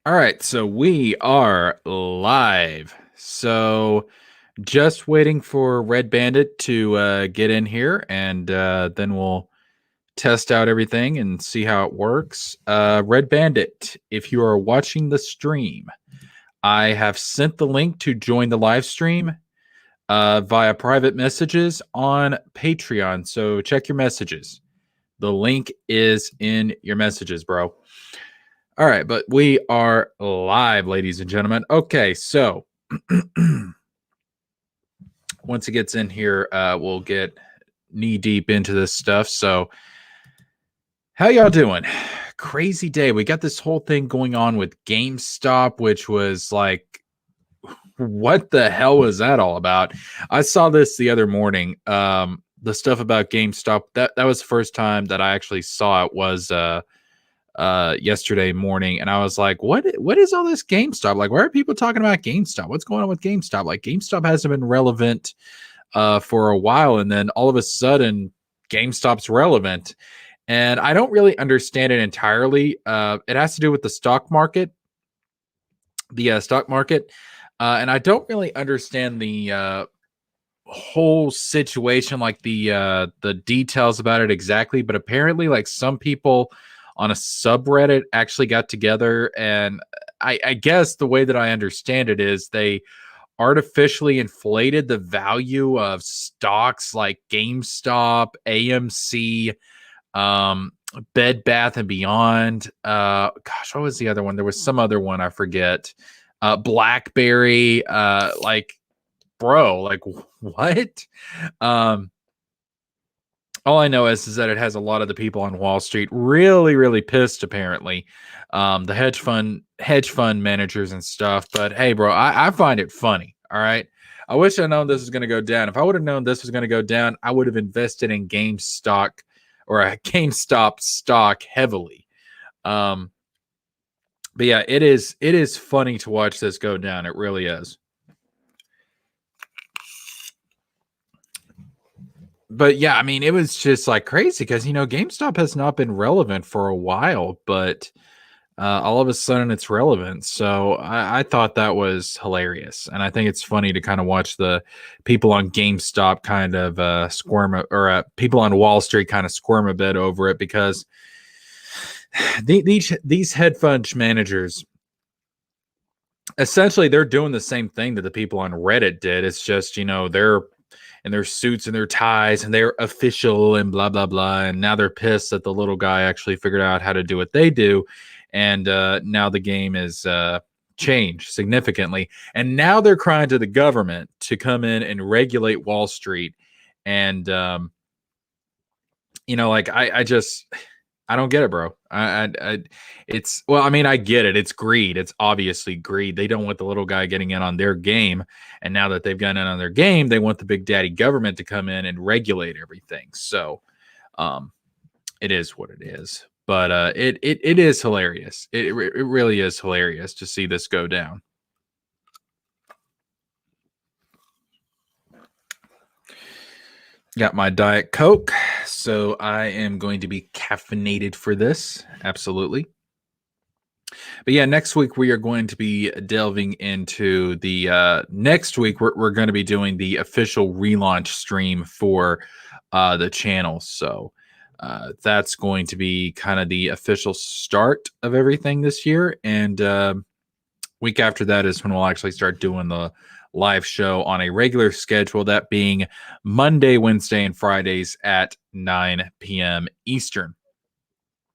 All right, so we are live. So just waiting for Red Bandit to get in here, and then we'll test out everything and see how it works. Red Bandit, if you are watching the stream, I have sent the link to join the live stream via private messages on Patreon. So check your messages. The link is in your messages, bro. All right, but we are live, ladies and gentlemen. Okay, so once it gets in here, we'll get knee deep into this stuff. So, how y'all doing? Crazy day. We got this whole thing going on with GameStop, which was like, what the hell was that all about? I saw this the other morning. The stuff about GameStop. That was the first time that I actually saw it. Was yesterday morning, and I was like, what is all this GameStop? Like, why are people talking about GameStop? What's going on with GameStop? Like, GameStop hasn't been relevant for a while, and then all of a sudden GameStop's relevant. And I don't really understand it entirely. It has to do with the stock market, and I don't really understand the whole situation, like the details about it exactly. But apparently, like, some people on a subreddit actually got together, and I guess the way that I understand it is they artificially inflated the value of stocks like GameStop, AMC, um, Bed Bath and Beyond. Gosh, what was the other one? There was some other one I forget. BlackBerry. Like, bro, like, what? Um, all I know is that it has a lot of the people on Wall Street really, really pissed. Apparently, the hedge fund managers and stuff. But hey, bro, I find it funny. All right, I wish I'd known this was going to go down. If I would have known this was going to go down, I would have invested in GameStop or a GameStop stock heavily. Um, but yeah, it is funny to watch this go down. It really is. But yeah, I mean, it was just like crazy because GameStop has not been relevant for a while, but all of a sudden it's relevant. So I thought that was hilarious, and I think it's funny to kind of watch the people on GameStop kind of squirm, or people on Wall Street kind of squirm a bit over it, because these hedge fund managers, essentially, they're doing the same thing that the people on Reddit did. It's just, they're in their suits and their ties and they're official and blah blah blah, and now they're pissed that the little guy actually figured out how to do what they do, and now the game is changed significantly, and now they're crying to the government to come in and regulate Wall Street. And like, I don't get it, bro. It's, well, I mean, I get it. It's greed. It's obviously greed. They don't want the little guy getting in on their game, and now that they've gotten in on their game, they want the big daddy government to come in and regulate everything. So, um, it is what it is. But it is hilarious. It really is hilarious to see this go down. Got my Diet Coke, so I am going to be caffeinated for this. Absolutely. But yeah, next week we are going to be delving into the next week we're going to be doing the official relaunch stream for the channel. So that's going to be kind of the official start of everything this year. And week after that is when we'll actually start doing the live show on a regular schedule, that being Monday, Wednesday, and Fridays at 9 p.m. Eastern.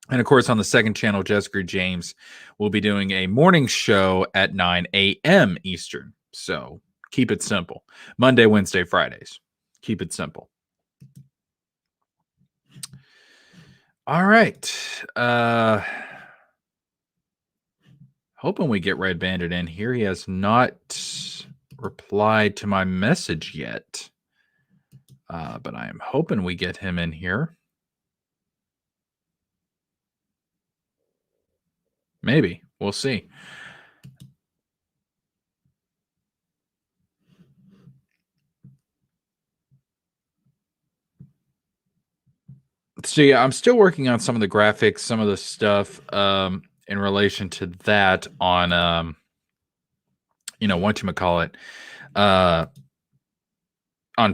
And of course, on the second channel, Jesker James will be doing a morning show at 9 a.m. Eastern. So keep it simple. Monday, Wednesday, Fridays. Keep it simple. All right. Hoping we get Red Bandit in here. He has not replied to my message yet. But I am hoping we get him in here. Maybe. We'll see. So yeah, I'm still working on some of the graphics, some of the stuff. in relation to that on whatchamacallit, on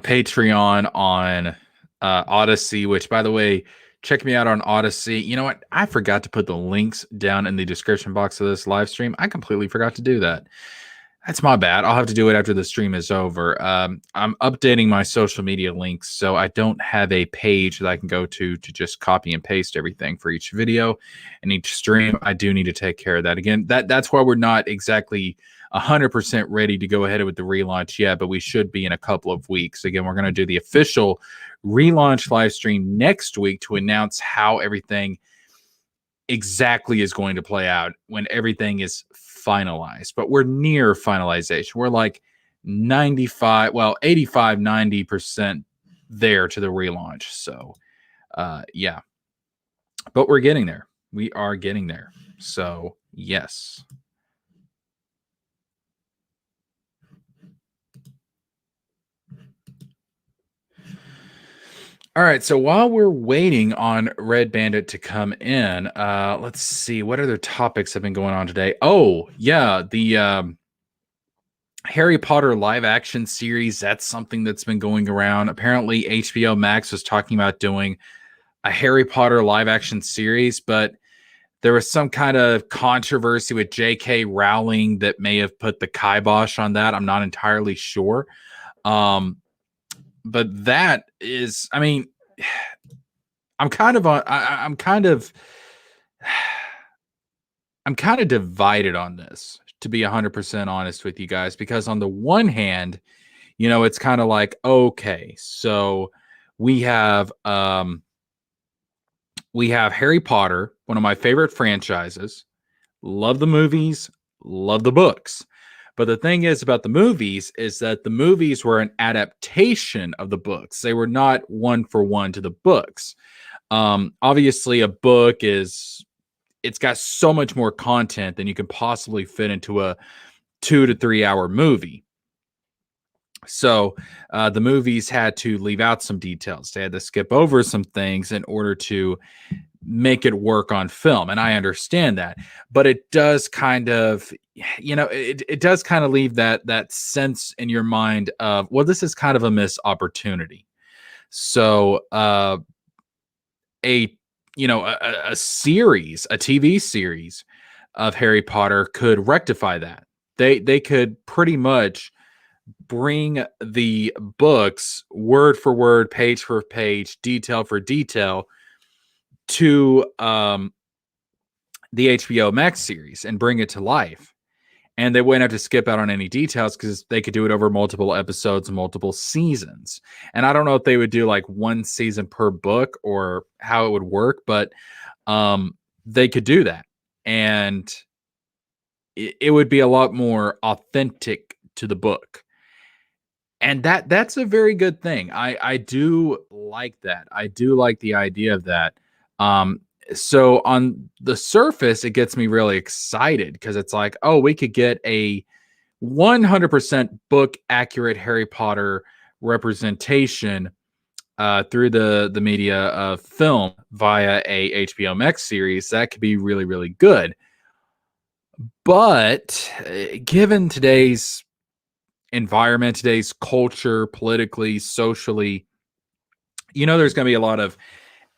Patreon, on Odysee, which, by the way, check me out on Odysee. You know what? I forgot to put the links down in the description box of this live stream. I completely forgot to do that. That's my bad. I'll have to do it after the stream is over. I'm updating my social media links, so I don't have a page that I can go to just copy and paste everything for each video and each stream. I do need to take care of that. Again, that's why we're not exactly 100% ready to go ahead with the relaunch yet, but we should be in a couple of weeks. Again, we're going to do the official relaunch live stream next week to announce how everything exactly is going to play out when everything is finalized. But we're near finalization. We're like 85, well, 85, 90% there to the relaunch. So yeah, but we're getting there. We are getting there. So yes. All right, so while we're waiting on Redbandit to come in, let's see what other topics have been going on today. Oh, yeah, the Harry Potter live action series. That's something that's been going around. Apparently, HBO Max was talking about doing a Harry Potter live action series, but there was some kind of controversy with J.K. Rowling that may have put the kibosh on that. I'm not entirely sure. But that is, I mean, I'm kind of divided on this, to be 100% honest with you guys, because on the one hand, it's kind of like, okay, so we have Harry Potter, one of my favorite franchises. Love the movies, love the books. But the thing is about the movies is that the movies were an adaptation of the books. They were not one for one to the books. Obviously, a book it's got so much more content than you can possibly fit into a 2 to 3 hour movie. So the movies had to leave out some details. They had to skip over some things in order to make it work on film. And I understand that, but it does kind of, it does kind of leave that sense in your mind of, well, this is kind of a missed opportunity. So a series, a TV series of Harry Potter could rectify that. They could pretty much bring the books word for word, page for page, detail for detail to the HBO Max series and bring it to life. And they wouldn't have to skip out on any details because they could do it over multiple episodes, multiple seasons. And I don't know if they would do like one season per book or how it would work, but they could do that. And it would be a lot more authentic to the book. And that's a very good thing. I do like that. I do like the idea of that. So on the surface, it gets me really excited because it's like, oh, we could get a 100% book accurate Harry Potter representation through the media of film via a HBO Max series. That could be really, really good. But given today's environment, today's culture, politically, socially, there's going to be a lot of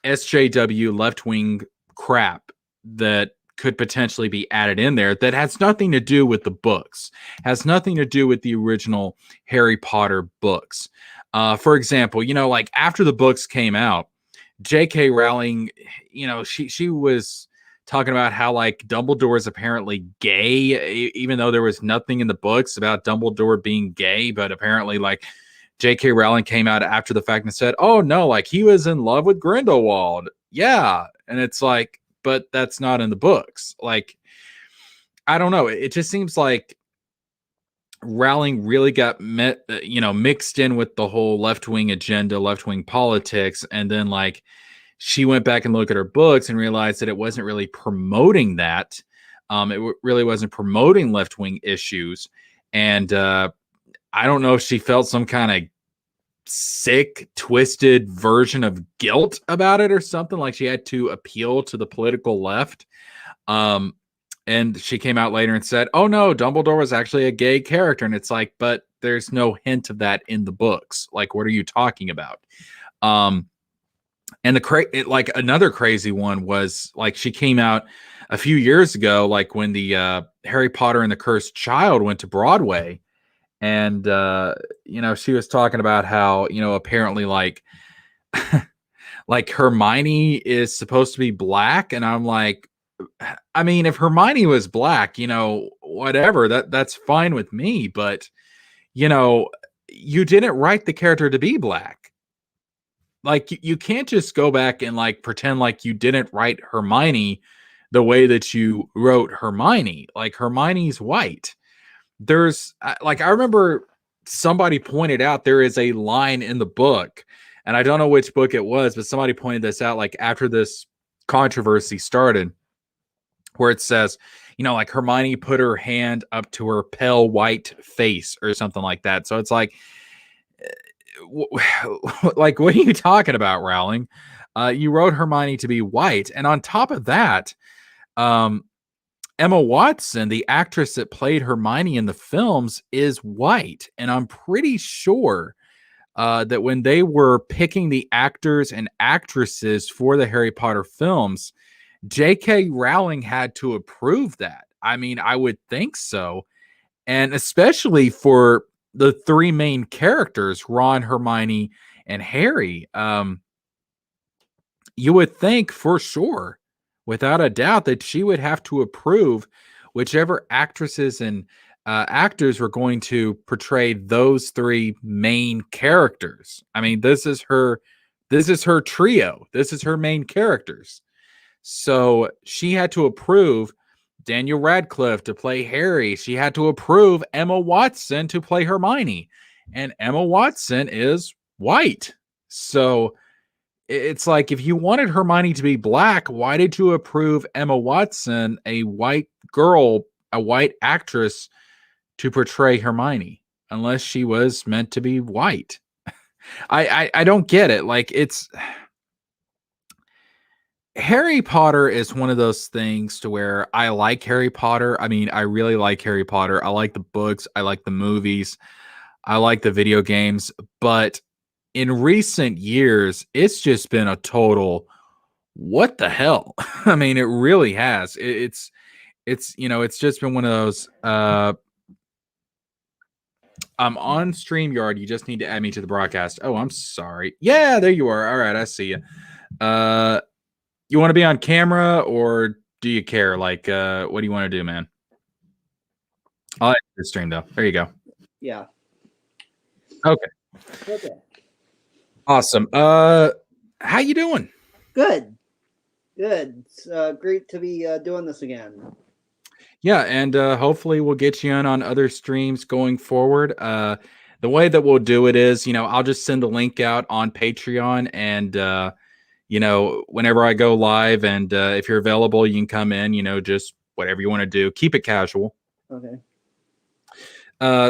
SJW left-wing crap that could potentially be added in there that has nothing to do with the books, has nothing to do with the original Harry Potter books. For example, like after the books came out, J.K. Rowling, she was talking about how like Dumbledore is apparently gay, even though there was nothing in the books about Dumbledore being gay. But apparently, like J.K. Rowling came out after the fact and said, "Oh no, like he was in love with Grindelwald." Yeah, and it's like, but that's not in the books. Like, I don't know. It just seems like Rowling really got mixed in with the whole left-wing agenda, left-wing politics, and then like she went back and looked at her books and realized that it wasn't really promoting that. Really wasn't promoting left-wing issues. And I don't know if she felt some kind of sick, twisted version of guilt about it or something, like she had to appeal to the political left. And she came out later and said, "Oh no, Dumbledore was actually a gay character." And it's like, but there's no hint of that in the books. Like, what are you talking about? And like another crazy one was like she came out a few years ago, like when the Harry Potter and the Cursed Child went to Broadway, and she was talking about how apparently like like Hermione is supposed to be black, and I'm like, I mean, if Hermione was black, whatever, that's fine with me, but you didn't write the character to be black. Like you can't just go back and like pretend like you didn't write Hermione the way that you wrote Hermione. Like Hermione's white. There's like I remember somebody pointed out there is a line in the book, and I don't know which book it was, but somebody pointed this out like after this controversy started, where it says, like Hermione put her hand up to her pale white face or something like that. So it's like, like, what are you talking about, Rowling? You wrote Hermione to be white, and on top of that, Emma Watson, the actress that played Hermione in the films, is white, and I'm pretty sure that when they were picking the actors and actresses for the Harry Potter films, J.K. Rowling had to approve that. I mean, I would think so, and especially for the three main characters, Ron, Hermione, and Harry. You would think for sure, without a doubt, that she would have to approve whichever actresses and actors were going to portray those three main characters. I mean, this is her trio. This is her main characters. So she had to approve Daniel Radcliffe to play Harry. She had to approve Emma Watson to play Hermione. And Emma Watson is white. So it's like, if you wanted Hermione to be black, why did you approve Emma Watson, a white girl, a white actress, to portray Hermione? Unless she was meant to be white. I don't get it. Like, it's... Harry Potter is one of those things to where I like Harry Potter. I mean, I really like Harry Potter. I like the books. I like the movies. I like the video games. But in recent years, it's just been a total, what the hell? I mean, it really has. It's just been one of those, I'm on StreamYard. You just need to add me to the broadcast. Oh, I'm sorry. Yeah, there you are. All right, I see you. You want to be on camera, or do you care? Like, what do you want to do, man? I'll add the stream though. There you go. Yeah. Okay. Awesome. How you doing? Good. It's great to be doing this again. Yeah, and hopefully we'll get you on other streams going forward. The way that we'll do it is, I'll just send the link out on Patreon, and whenever I go live, and if you're available, you can come in, just whatever you want to do. Keep it casual. Okay.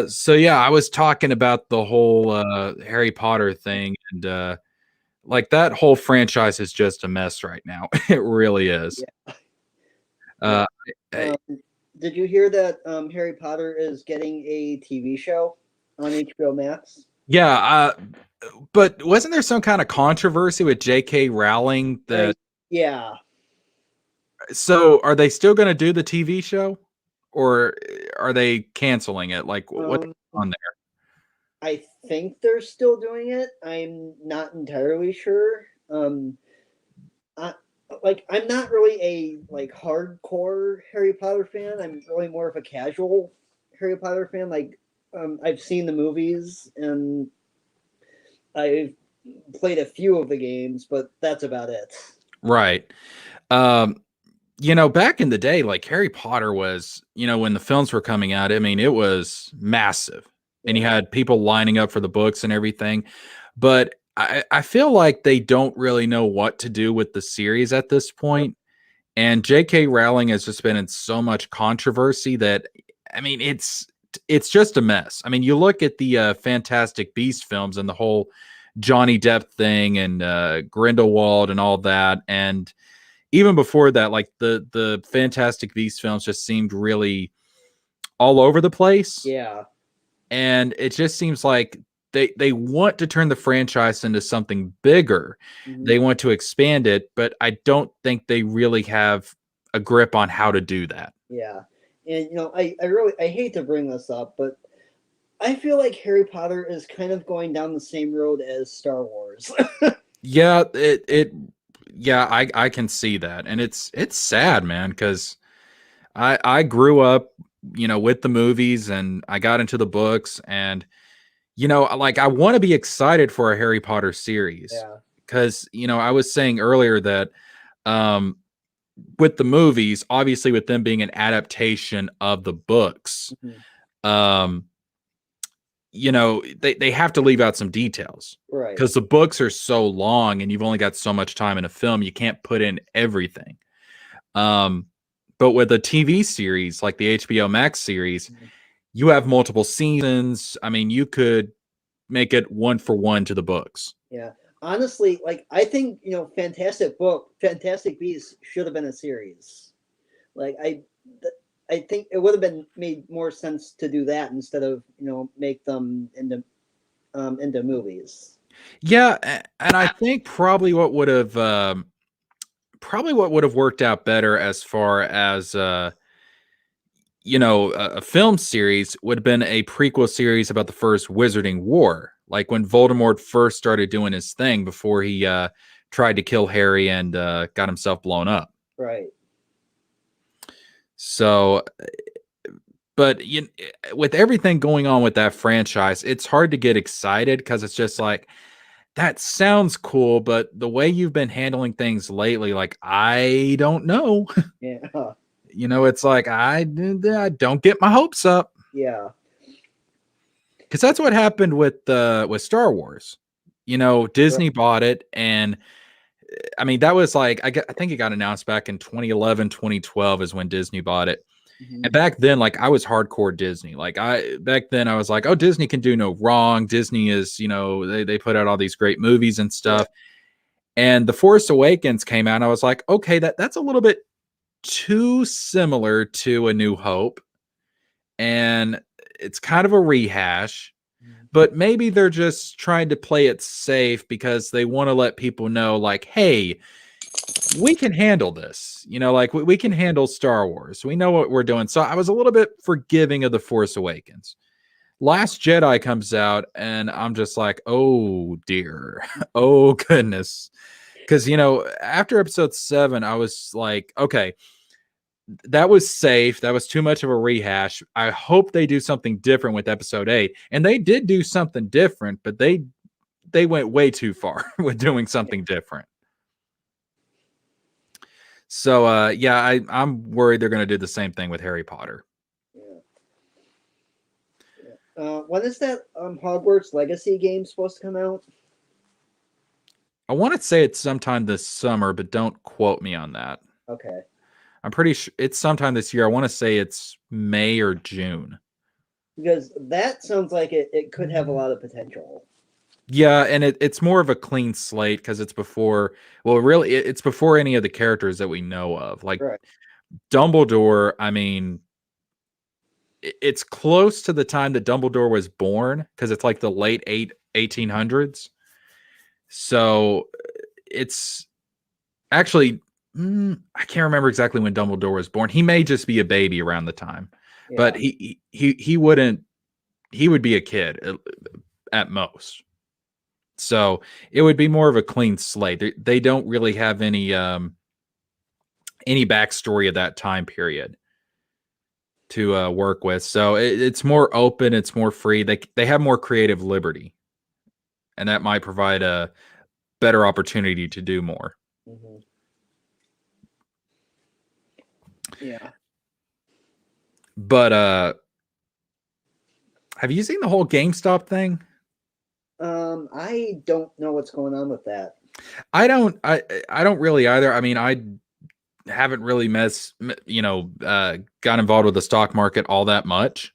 So yeah, I was talking about the whole Harry Potter thing, and like that whole franchise is just a mess right now. It really is. Yeah. Did you hear that Harry Potter is getting a TV show on HBO Max? Yeah, but wasn't there some kind of controversy with J.K. Rowling that? Yeah. So are they still going to do the TV show, or are they canceling it? Like, what's on there? I think they're still doing it. I'm not entirely sure. I'm not really a hardcore Harry Potter fan. I'm really more of a casual Harry Potter fan. Like, I've seen the movies and I've played a few of the games, but that's about it. Right. Back in the day, like Harry Potter was, when the films were coming out, I mean, it was massive. Yeah. And you had people lining up for the books and everything. But I feel like they don't really know what to do with the series at this point. And J.K. Rowling has just been in so much controversy that, I mean, it's just a mess. I mean, you look at the Fantastic Beasts films and the whole Johnny Depp thing and Grindelwald and all that, and even before that, like the Fantastic Beasts films just seemed really all over the place. Yeah. And it just seems like they want to turn the franchise into something bigger. Mm-hmm. They want to expand it, but I don't think they really have a grip on how to do that. Yeah. And I hate to bring this up, but I feel like Harry Potter is kind of going down the same road as Star Wars. Yeah, I can see that. And it's sad, man, because I grew up, with the movies, and I got into the books, and like I want to be excited for a Harry Potter series. Yeah. Because, I was saying earlier that with the movies, obviously with them being an adaptation of the books, Mm-hmm. they have to leave out some details. Right. Because the books are so long and you've only got so much time in a film, you can't put in everything. But with a TV series like the HBO Max series, Mm-hmm. you have multiple seasons. I mean, you could make it 1-for-1 to the books. Yeah. Honestly, like I think, Fantastic Beasts should have been a series. Like I think it would have been made more sense to do that instead of, make them into movies. Yeah, and I think probably what would have worked out better as far as a film series would have been a prequel series about the first Wizarding War, like when Voldemort first started doing his thing before he tried to kill Harry and got himself blown up. Right. So, but with everything going on with that franchise, it's hard to get excited because it's just like, that sounds cool, but the way you've been handling things lately, like, I don't know. Yeah. It's like I don't get my hopes up. Yeah. Because that's what happened with Star Wars. Disney bought it, and I mean that was like I think it got announced back in 2011, 2012 is when Disney bought it. Mm-hmm. And back then, like I was hardcore Disney. Like back then I was like, oh, Disney can do no wrong. Disney is, they put out all these great movies and stuff. Yeah. And The Force Awakens came out, and I was like, okay, that's a little bit too similar to A New Hope. And it's kind of a rehash, but maybe they're just trying to play it safe because they want to let people know, like, hey, we can handle this, like we can handle Star Wars. We know what we're doing. So I was a little bit forgiving of The Force Awakens. Last Jedi comes out, and I'm just like, oh dear, oh goodness. Because, after episode 7, I was like, okay, that was safe. That was too much of a rehash. I hope they do something different with episode 8. And they did do something different, but they went way too far with doing something different. So, I'm worried they're going to do the same thing with Harry Potter. Yeah. When is that Hogwarts Legacy game supposed to come out? I want to say it's sometime this summer, but don't quote me on that. Okay. I'm pretty sure it's sometime this year. I want to say it's May or June. Because that sounds like it could have a lot of potential. Yeah, and it's more of a clean slate because it's before, well, really, it's before any of the characters that we know of. Like right. Dumbledore, I mean, it's close to the time that Dumbledore was born because it's like the late 1800s. So it's actually, I can't remember exactly when Dumbledore was born. He may just be a baby around the time, but he wouldn't, he would be a kid at most. So it would be more of a clean slate. They don't really have any backstory of that time period to work with. So it's more open. It's more free. They have more creative liberty, and that might provide a better opportunity to do more. Mm-hmm. Yeah. But have you seen the whole GameStop thing? I don't know what's going on with that. I don't really either. I mean, I haven't really got involved with the stock market all that much.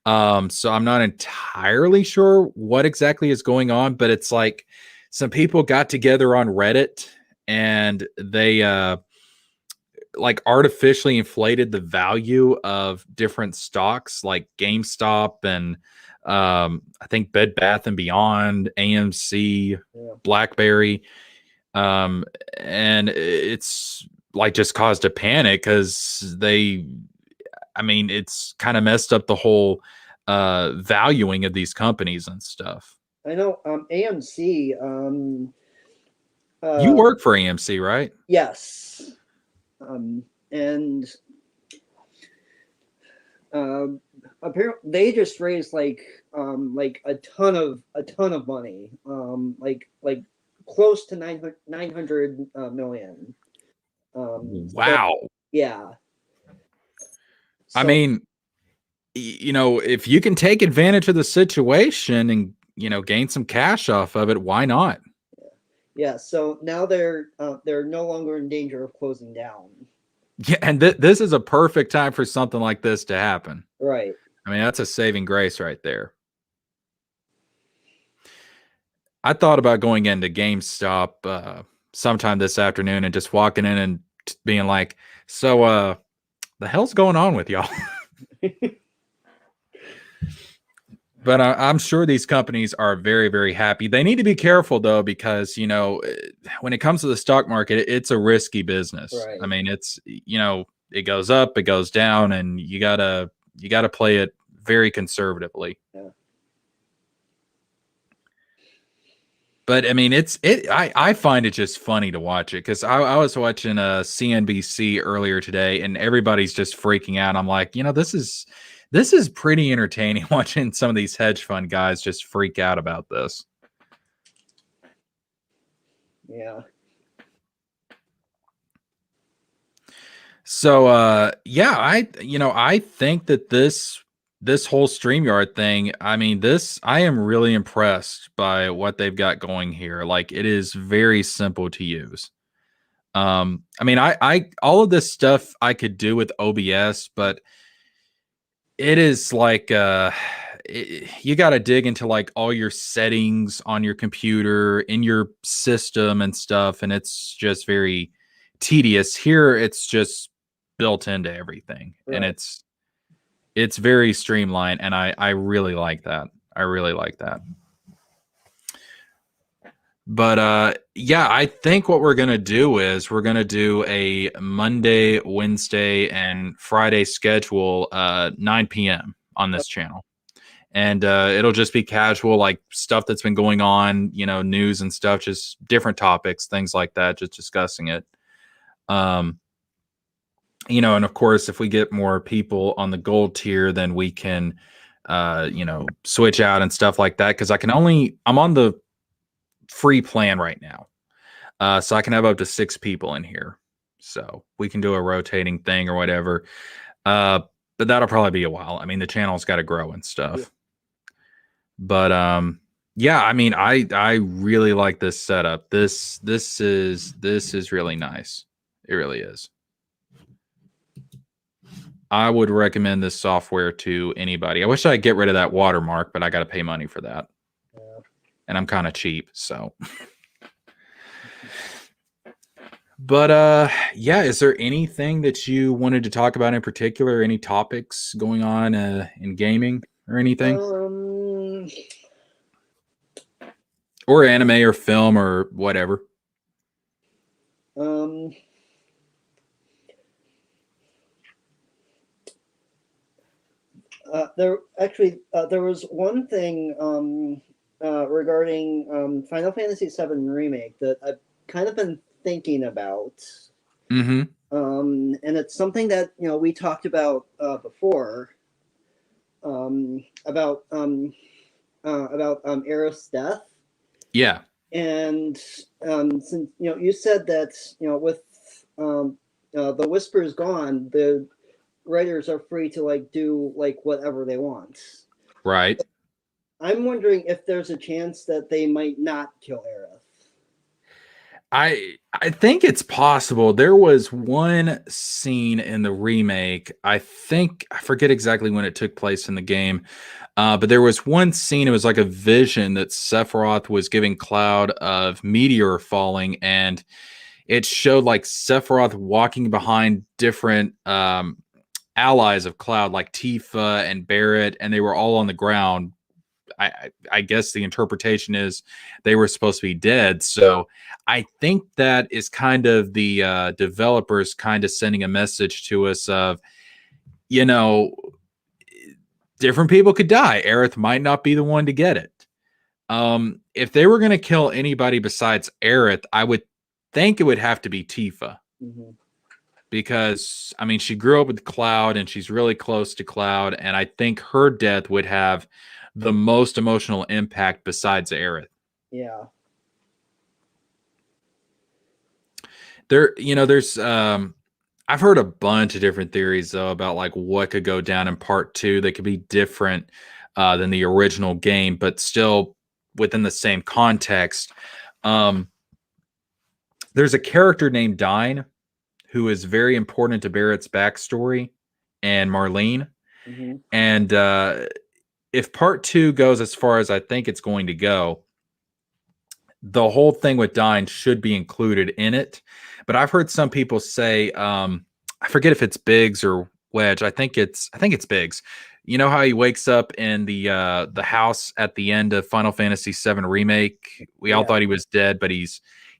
So I'm not entirely sure what exactly is going on, but it's like some people got together on Reddit and they like artificially inflated the value of different stocks like GameStop and I think Bed Bath and Beyond, AMC, BlackBerry, and it's like just caused a panic because it's kind of messed up the whole valuing of these companies and stuff. I know AMC. You work for AMC, right? Yes. And apparently they just raised like a ton of money, like close to 900 million. Wow. So, yeah. I mean, if you can take advantage of the situation and gain some cash off of it, why not? Yeah. So now they're no longer in danger of closing down. Yeah, and this is a perfect time for something like this to happen. Right. I mean, that's a saving grace right there. I thought about going into GameStop sometime this afternoon and just walking in and being like, so the hell's going on with y'all? But I'm sure these companies are very, very happy. They need to be careful, though, because, when it comes to the stock market, it's a risky business. Right. I mean, it's, it goes up, it goes down, and you gotta play it very conservatively. Yeah. But I mean, I find it just funny to watch it because I was watching CNBC earlier today, and everybody's just freaking out. I'm like, this is pretty entertaining watching some of these hedge fund guys just freak out about this. Yeah. So I think that this whole StreamYard thing, I am really impressed by what they've got going here. Like, it is very simple to use. I all of this stuff I could do with OBS, but it is like you got to dig into like all your settings on your computer in your system and stuff, and it's just very tedious. Here it's just built into everything. Right. And it's very streamlined, and I really like that. I really like that. But I think what we're gonna do is we're gonna do a Monday, Wednesday, and Friday schedule 9 p.m. on this channel, and it'll just be casual, like stuff that's been going on, news and stuff, just different topics, things like that, just discussing it. And of course, if we get more people on the gold tier, then we can switch out and stuff like that, because I'm on the free plan right now, so I can have up to 6 people in here, so we can do a rotating thing or whatever, but that'll probably be a while. I mean, the channel's got to grow and stuff. Yeah. But I really like this setup. This is really nice. It really is. I would recommend this software to anybody. I wish I could get rid of that watermark, but I got to pay money for that. And I'm kind of cheap, so. But is there anything that you wanted to talk about in particular? Any topics going on in gaming or anything? Or anime or film or whatever. There was one thing regarding Final Fantasy VII Remake that I've kind of been thinking about. Mm-hmm. And it's something that we talked about before. About Aerith's death. Yeah. And since you said that with the Whisper's gone, the writers are free to do whatever they want. Right. I'm wondering if there's a chance that they might not kill Aerith. I think it's possible. There was one scene in the remake. I forget exactly when it took place in the game, but there was one scene. It was like a vision that Sephiroth was giving Cloud of meteor falling, and it showed like Sephiroth walking behind different allies of Cloud, like Tifa and Barrett, and they were all on the ground. I guess the interpretation is they were supposed to be dead. So I think that is kind of the developers kind of sending a message to us of, you know, different people could die. Aerith might not be the one to get it. If they were going to kill anybody besides Aerith, I would think it would have to be Tifa. Mm-hmm. Because, I mean, she grew up with Cloud and she's really close to Cloud. And I think her death would have the most emotional impact besides Aerith. Yeah. There's I've heard a bunch of different theories though about like what could go down in part 2 that could be different than the original game, but still within the same context. There's a character named Dyne who is very important to Barrett's backstory and Marlene. Mm-hmm. And if part 2 goes as far as I think it's going to go, the whole thing with Dyne should be included in it. But I've heard some people say, I forget if it's Biggs or Wedge. I think it's Biggs. You know how he wakes up in the house at the end of Final Fantasy VII Remake? We all thought he was dead, but he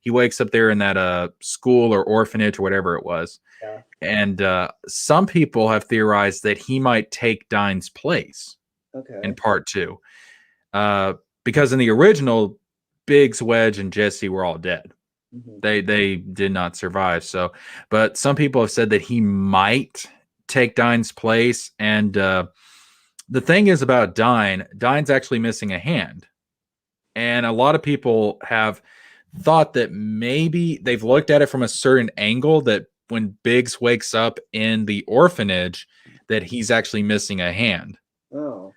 wakes up there in that school or orphanage or whatever it was. Yeah. And some people have theorized that he might take Dyne's place in part 2. Because in the original, Biggs, Wedge, and Jesse were all dead. Mm-hmm. They did not survive. So, but some people have said that he might take Dyne's place. And the thing is about Dyne's actually missing a hand. And a lot of people have thought that maybe they've looked at it from a certain angle that when Biggs wakes up in the orphanage, that he's actually missing a hand. Oh.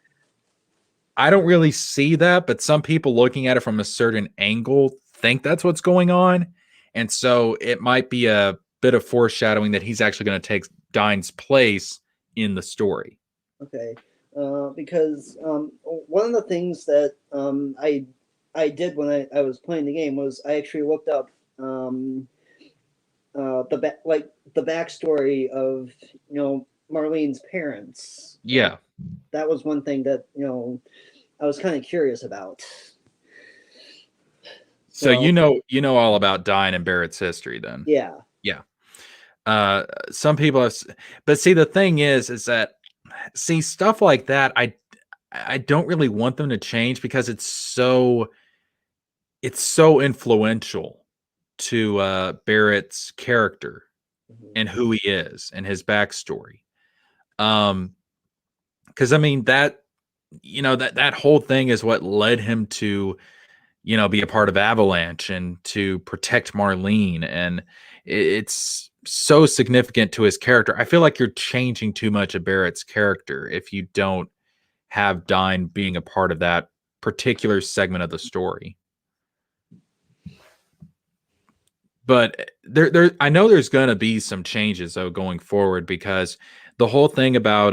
I don't really see that, but some people looking at it from a certain angle think that's what's going on. And so it might be a bit of foreshadowing that he's actually going to take Dyne's place in the story. Okay. Because one of the things that I did when I was playing the game was I actually looked up the backstory of Marlene's parents. Yeah. That was one thing that I was kind of curious about. So you know all about Dyne and Barrett's history then. Yeah. Yeah. Some people have, but see, the thing is that stuff like that, I don't really want them to change because it's so influential to Barrett's character and who he is and his backstory. Because I mean that whole thing is what led him to be a part of Avalanche and to protect Marlene, and it's so significant to his character. I feel like you're changing too much of Barrett's character if you don't have Dyne being a part of that particular segment of the story. But I know there's going to be some changes though going forward, because the whole thing about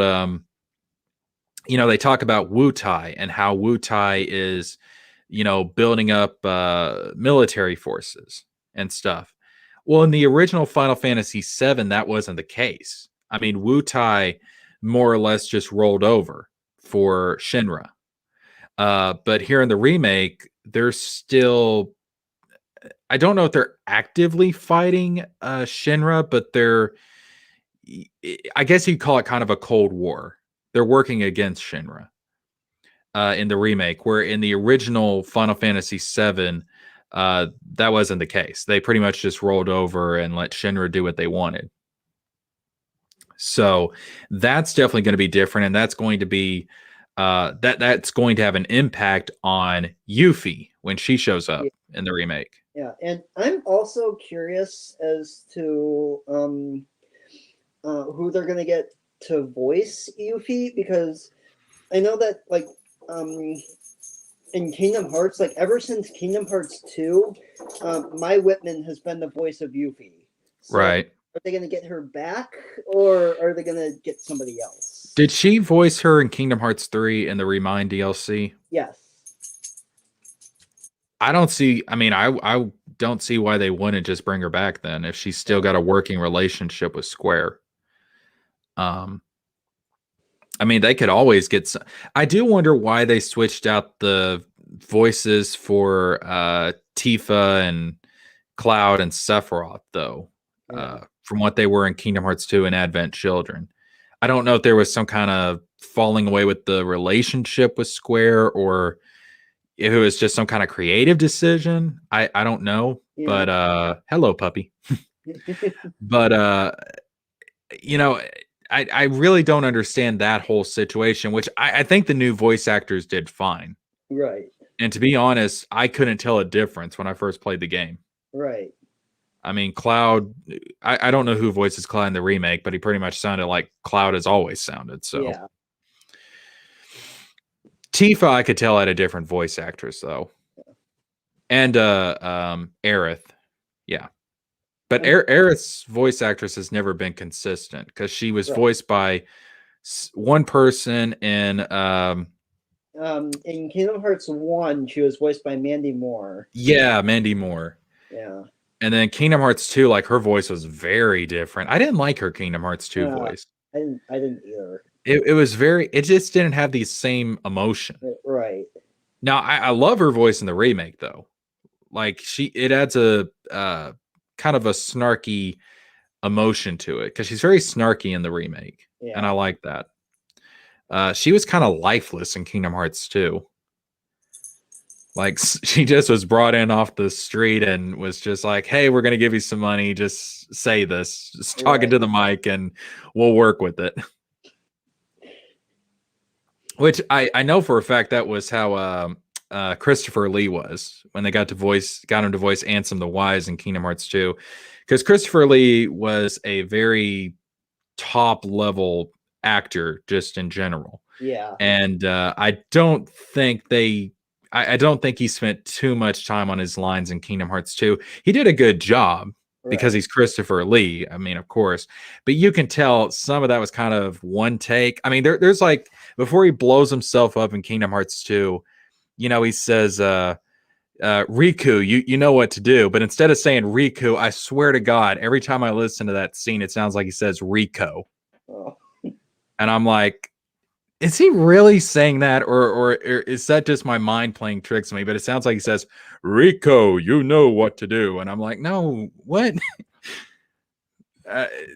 they talk about Wu-Tai and how Wu-Tai is building up military forces and stuff. Well, in the original Final Fantasy VII, that wasn't the case. I mean, Wu-Tai more or less just rolled over for Shinra. But here in the remake, they're still, I don't know if they're actively fighting Shinra, but I guess you'd call it kind of a Cold War. They're working against Shinra in the remake, where in the original Final Fantasy VII, that wasn't the case. They pretty much just rolled over and let Shinra do what they wanted. So that's definitely going to be different, and that's going to be that's going to have an impact on Yuffie when she shows up in the remake. Yeah, and I'm also curious as to who they're going to get to voice Yuffie, because I know that in Kingdom Hearts, ever since Kingdom Hearts 2, Mai Whitman has been the voice of Yuffie. So right. Are they going to get her back, or are they going to get somebody else? Did she voice her in Kingdom Hearts 3 in the Remind DLC? Yes. I don't see. I mean, I don't see why they wouldn't just bring her back then if she's still got a working relationship with Square. I mean, they could always get some. I do wonder why they switched out the voices for Tifa and Cloud and Sephiroth, though, from what they were in Kingdom Hearts 2 and Advent Children. I don't know if there was some kind of falling away with the relationship with Square or if it was just some kind of creative decision. I don't know. Yeah. But hello, puppy. But you know, I really don't understand that whole situation, which I think the new voice actors did fine. Right. And to be honest, I couldn't tell a difference when I first played the game. Right. I mean, Cloud, I don't know who voices Cloud in the remake, but he pretty much sounded like Cloud has always sounded. So yeah. Tifa, I could tell had a different voice actress though. And Aerith. Yeah. But Aerith's voice actress has never been consistent because she was voiced by one person in Kingdom Hearts 1, she was voiced by Mandy Moore. Yeah, Mandy Moore. Yeah. And then Kingdom Hearts 2, like her voice was very different. I didn't like her Kingdom Hearts 2 voice. I didn't either. It was it just didn't have the same emotion. Right. Now I love her voice in the remake though. Like it adds a kind of a snarky emotion to it because she's very snarky in the remake. Yeah. And I like that. She was kind of lifeless in Kingdom Hearts 2. Like she just was brought in off the street and was just like, hey, we're going to give you some money. Just say this, just talking to the mic and we'll work with it. Which I know for a fact that was how Christopher Lee was when they got him to voice Ansem the Wise in Kingdom Hearts 2. Because Christopher Lee was a very top level actor just in general. Yeah. And I don't think he spent too much time on his lines in Kingdom Hearts 2. He did a good job because he's Christopher Lee. I mean, of course, but you can tell some of that was kind of one take. I mean, there's like before he blows himself up in Kingdom Hearts 2, you know, he says, Riku, you know what to do. But instead of saying Riku, I swear to God, every time I listen to that scene, it sounds like he says Rico. Oh. And I'm like, is he really saying that? Or is that just my mind playing tricks on me? But it sounds like he says, Rico, you know what to do. And I'm like, no, what?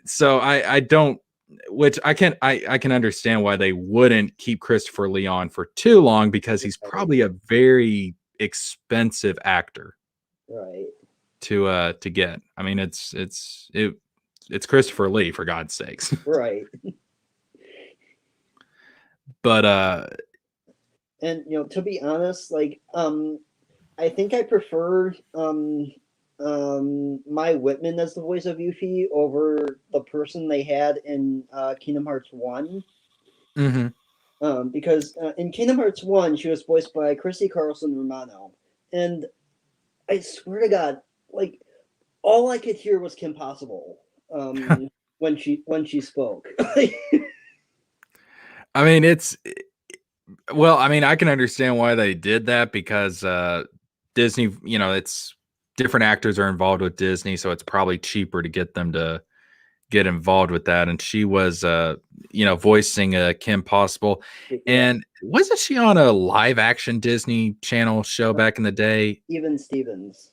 So I don't, which I can understand why they wouldn't keep Christopher Lee on for too long because he's probably a very expensive actor. Right. To get. I mean, it's Christopher Lee, for God's sakes. Right. But and you know, to be honest, like I think I prefer Mai Whitman as the voice of Yuffie over the person they had in Kingdom Hearts 1. Mm-hmm. Because in Kingdom Hearts 1, she was voiced by Christy Carlson Romano, and I swear to God, like all I could hear was Kim Possible when she spoke. I mean, I can understand why they did that because Disney, you know, it's different actors are involved with Disney, so it's probably cheaper to get them to get involved with that. And she was, voicing Kim Possible. Yeah. And wasn't she on a live action Disney Channel show back in the day? Even Stevens.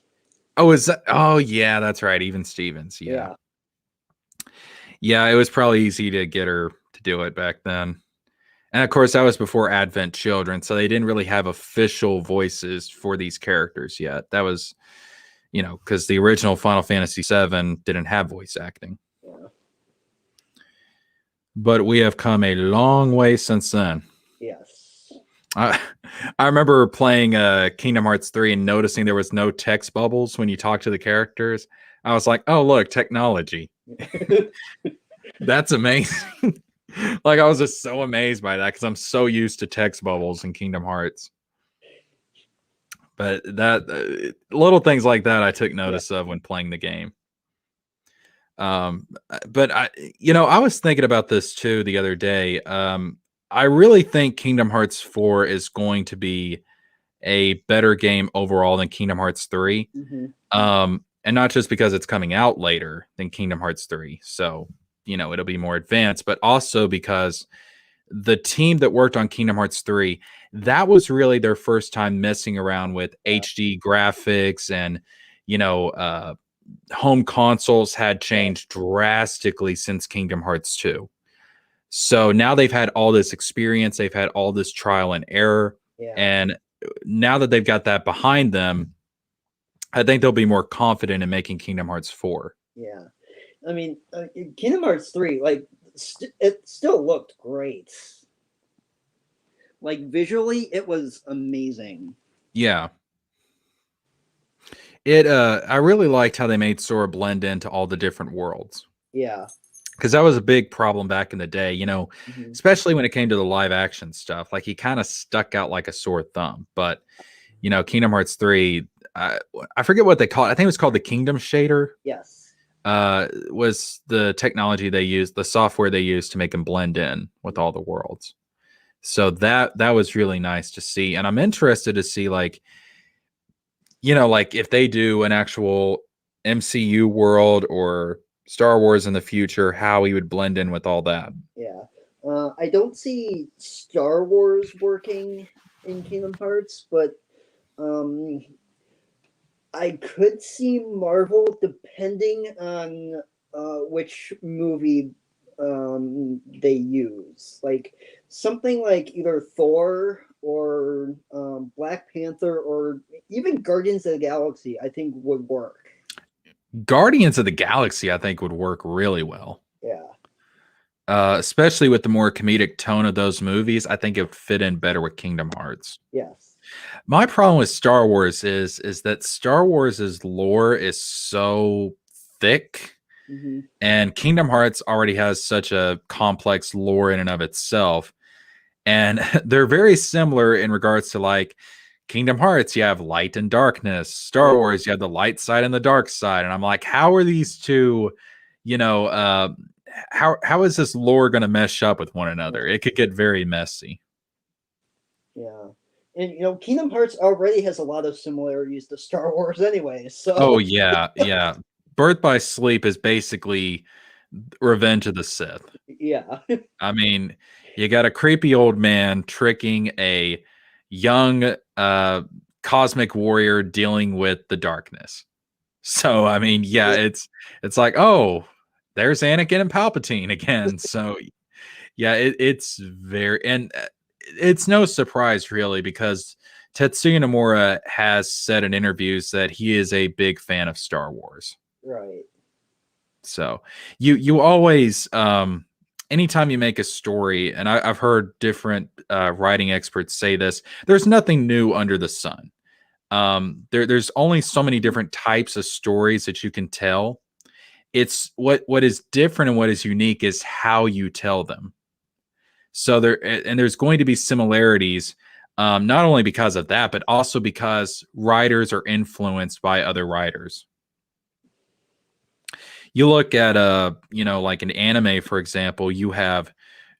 Oh, oh, yeah, that's right. Even Stevens. Yeah. Yeah, it was probably easy to get her to do it back then. And of course, that was before Advent Children, so they didn't really have official voices for these characters yet. That was, because the original Final Fantasy VII didn't have voice acting. Yeah. But we have come a long way since then. Yes. I remember playing Kingdom Hearts 3 and noticing there was no text bubbles when you talk to the characters. I was like, oh, look, technology. That's amazing. Like, I was just so amazed by that because I'm so used to text bubbles in Kingdom Hearts. But that little things like that I took notice of when playing the game. But I was thinking about this too the other day. I really think Kingdom Hearts 4 is going to be a better game overall than Kingdom Hearts 3. Mm-hmm. And not just because it's coming out later than Kingdom Hearts 3, so it'll be more advanced, but also because the team that worked on Kingdom Hearts 3, that was really their first time messing around with Yeah. HD graphics, and home consoles had changed drastically since Kingdom Hearts 2. So now they've had all this experience, they've had all this trial and error, Yeah. and now that they've got that behind them, I think they'll be more confident in making Kingdom Hearts 4. Yeah. I mean, Kingdom Hearts 3, like, it still looked great. Like, visually, it was amazing. Yeah. I really liked how they made Sora blend into all the different worlds. Yeah. Because that was a big problem back in the day, Mhm. especially when it came to the live action stuff. Like, he kind of stuck out like a sore thumb. But, Kingdom Hearts 3, I forget what they call it. I think it was called the Kingdom Shader. Yes. Was the technology they used, the software they used to make them blend in with all the worlds. So that was really nice to see. And I'm interested to see, like, like if they do an actual MCU world or Star Wars in the future, how he would blend in with all that. Yeah. I don't see Star Wars working in Kingdom Hearts, but um, I could see Marvel depending on which movie they use. Like something like either Thor or Black Panther or even Guardians of the Galaxy, I think would work. Guardians of the Galaxy, I think, would work really well. Yeah. Especially with the more comedic tone of those movies. I think it would fit in better with Kingdom Hearts. Yes. My problem with Star Wars is that Star Wars' lore is so thick, Mm-hmm. and Kingdom Hearts already has such a complex lore in and of itself. And they're very similar in regards to, like, Kingdom Hearts, you have light and darkness. Star Wars, you have the light side and the dark side. And I'm like, how are these two, how is this lore going to mesh up with one another? It could get very messy. Yeah. And Kingdom Hearts already has a lot of similarities to Star Wars anyway. So Oh yeah, yeah. Birth by Sleep is basically Revenge of the Sith. yeah. I mean, you got a creepy old man tricking a young cosmic warrior dealing with the darkness. So I mean, yeah, it's like, oh, there's Anakin and Palpatine again. So yeah, it's very, and it's no surprise really, because Tetsuya Nomura has said in interviews that he is a big fan of Star Wars. Right. So you always anytime you make a story, and I've heard different writing experts say this, there's nothing new under the sun. There's only so many different types of stories that you can tell. It's what is different and what is unique is how you tell them. So there's going to be similarities, not only because of that, but also because writers are influenced by other writers. You look at like an anime, for example, you have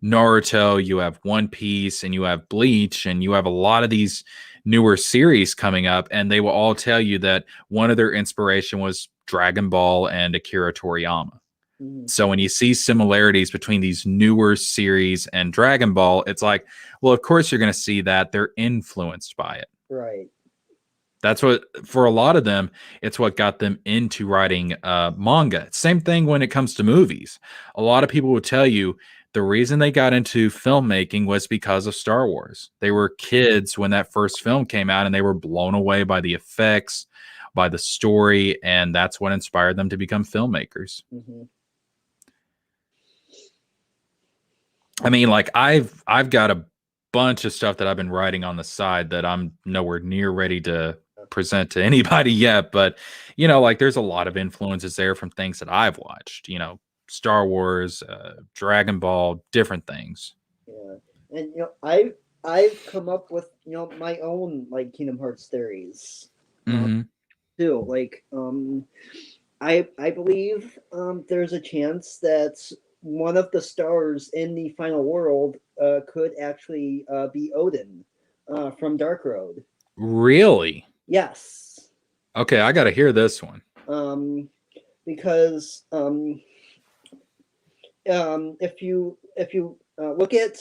Naruto, you have One Piece, and you have Bleach, and you have a lot of these newer series coming up, and they will all tell you that one of their inspiration was Dragon Ball and Akira Toriyama. Mm-hmm. So when you see similarities between these newer series and Dragon Ball, it's like, well, of course you're going to see that they're influenced by it. Right. That's what, for a lot of them, it's what got them into writing manga. Same thing when it comes to movies. A lot of people will tell you the reason they got into filmmaking was because of Star Wars. They were kids when that first film came out, and they were blown away by the effects, by the story, and that's what inspired them to become filmmakers. Mm-hmm. I mean, like I've got a bunch of stuff that I've been writing on the side that I'm nowhere near ready to present to anybody yet, but like there's a lot of influences there from things that I've watched, Star Wars, Dragon Ball, different things. Yeah. And I've come up with my own like Kingdom Hearts theories too. Like I believe there's a chance that one of the stars in the final world could actually be Odin from Dark Road. Really? Yes. Okay, I got to hear this one. Because if you look at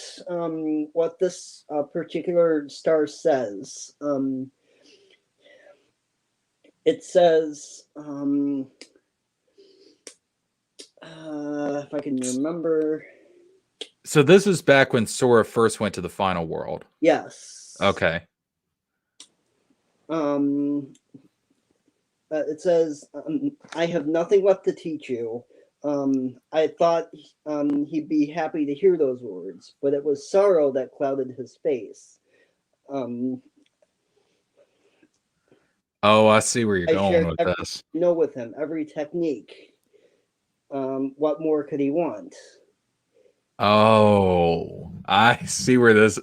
what this particular star says, it says, if I can remember. So this is back when Sora first went to the final world. Yes. Okay. It says, I have nothing left to teach you. I thought he'd be happy to hear those words, but it was sorrow that clouded his face. Oh, I see where you're I going shared with every this. with him, every technique. What more could he want? Oh, I see where this.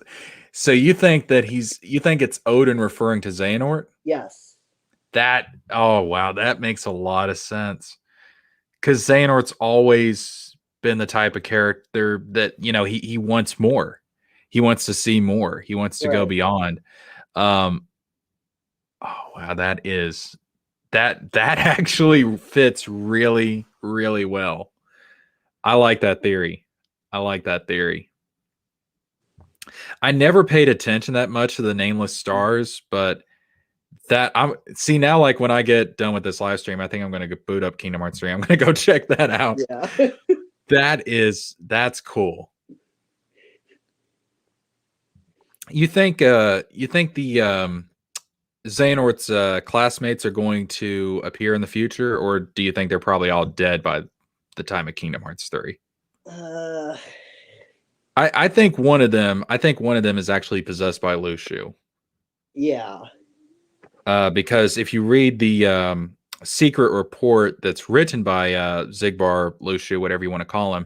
So you think it's Odin referring to Xehanort? Yes. Oh wow, that makes a lot of sense. Because Xehanort's always been the type of character that, he wants more. He wants to see more. He wants to go beyond. Oh wow, that actually fits really, really well. I like that theory. I never paid attention that much to the nameless stars, but I'm see now, like when I get done with this live stream, I think I'm going to boot up Kingdom Hearts 3. I'm going to go check that out. Yeah. That's cool. You think the Xehanort's classmates are going to appear in the future, or do you think they're probably all dead by the time of Kingdom Hearts 3? I think one of them is actually possessed by Lushu. Yeah. Because if you read the secret report that's written by Zigbar, Lushu, whatever you want to call him,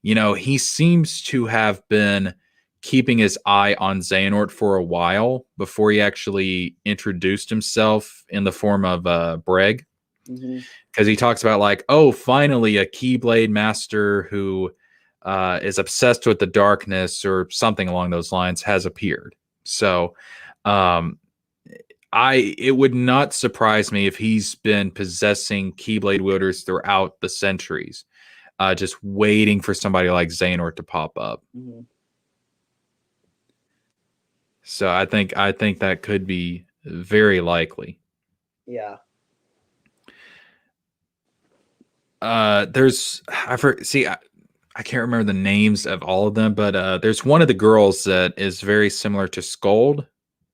he seems to have been keeping his eye on Xehanort for a while before he actually introduced himself in the form of Breg. Because he talks about like, oh, finally a Keyblade master who is obsessed with the darkness or something along those lines has appeared. So it would not surprise me if he's been possessing Keyblade wielders throughout the centuries, just waiting for somebody like Xehanort to pop up. So I think that could be very likely. Yeah. I can't remember the names of all of them, but there's one of the girls that is very similar to Scold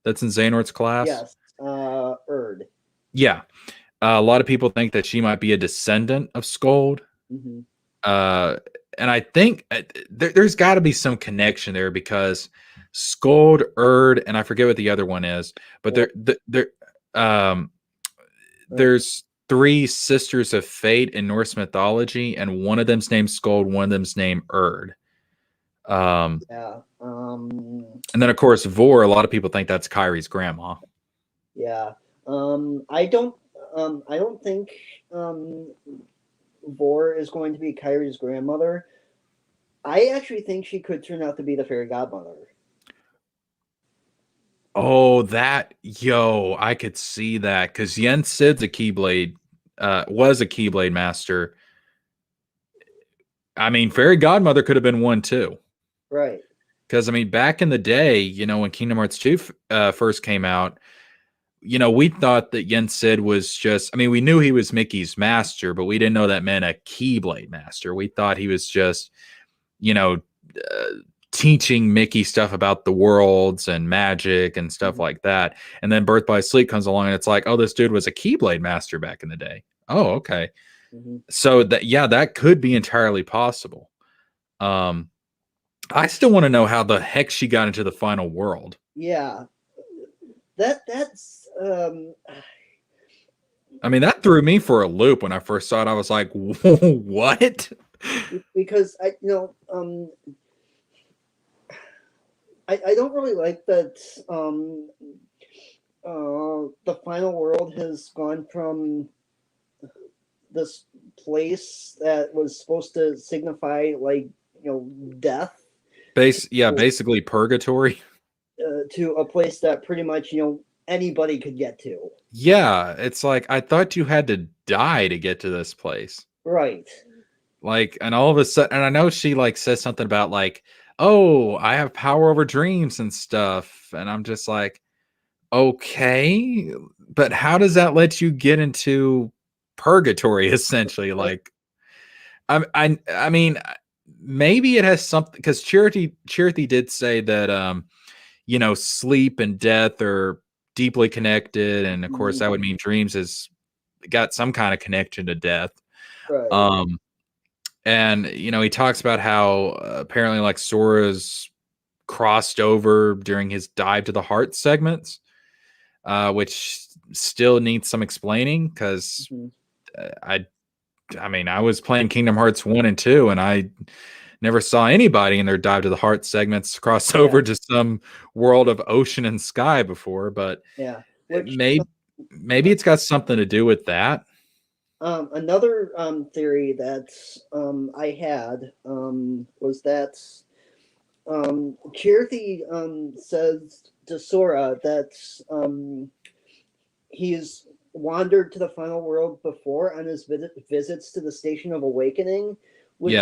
that's in Xehanort's class. Yes. Erd. Yeah. A lot of people think that she might be a descendant of Scold. And I think there's got to be some connection there because Scold, Erd, and I forget what the other one is, but there's 3 sisters of fate in Norse mythology, and one of them's named Scold, one of them's named Erd. And then of course Vor, a lot of people think that's Kyrie's grandma. Yeah. I don't think Vor is going to be Kyrie's grandmother. I actually think she could turn out to be the fairy godmother. Oh, I could see that because Yen Sid's a Keyblade, was a Keyblade master. I mean, fairy godmother could have been one too. Right. Because I mean, back in the day, when Kingdom Hearts 2 first came out, we thought that Yen Sid was just, I mean, we knew he was Mickey's master, but we didn't know that meant a Keyblade master. We thought he was just, teaching Mickey stuff about the worlds and magic and stuff like that. And then Birth by Sleep comes along and it's like, oh, this dude was a Keyblade master back in the day. Oh, okay. So that could be entirely possible. I still want to know how the heck she got into the final world. Yeah. That's I mean, that threw me for a loop when I first saw it. I was like, what? Because I don't really like that the final world has gone from this place that was supposed to signify like death. Basically purgatory. To a place that pretty much anybody could get to. Yeah, it's like I thought you had to die to get to this place. Right. Like, and all of a sudden, and I know she like says something about like, oh, I have power over dreams and stuff. And I'm just like, okay, but how does that let you get into purgatory essentially? Like, I mean, maybe it has something because Charity did say that sleep and death are deeply connected, and of course that would mean dreams has got some kind of connection to death. Right. Um, and he talks about how apparently like Sora's crossed over during his dive to the heart segments, which still needs some explaining because I mean, I was playing Kingdom Hearts 1 and 2, and I never saw anybody in their dive to the heart segments cross over to some world of ocean and sky before, but Yeah. Which maybe it's got something to do with that. another theory that I had was that Kirthi says to Sora that he's wandered to the final world before on his visits to the Station of Awakening, which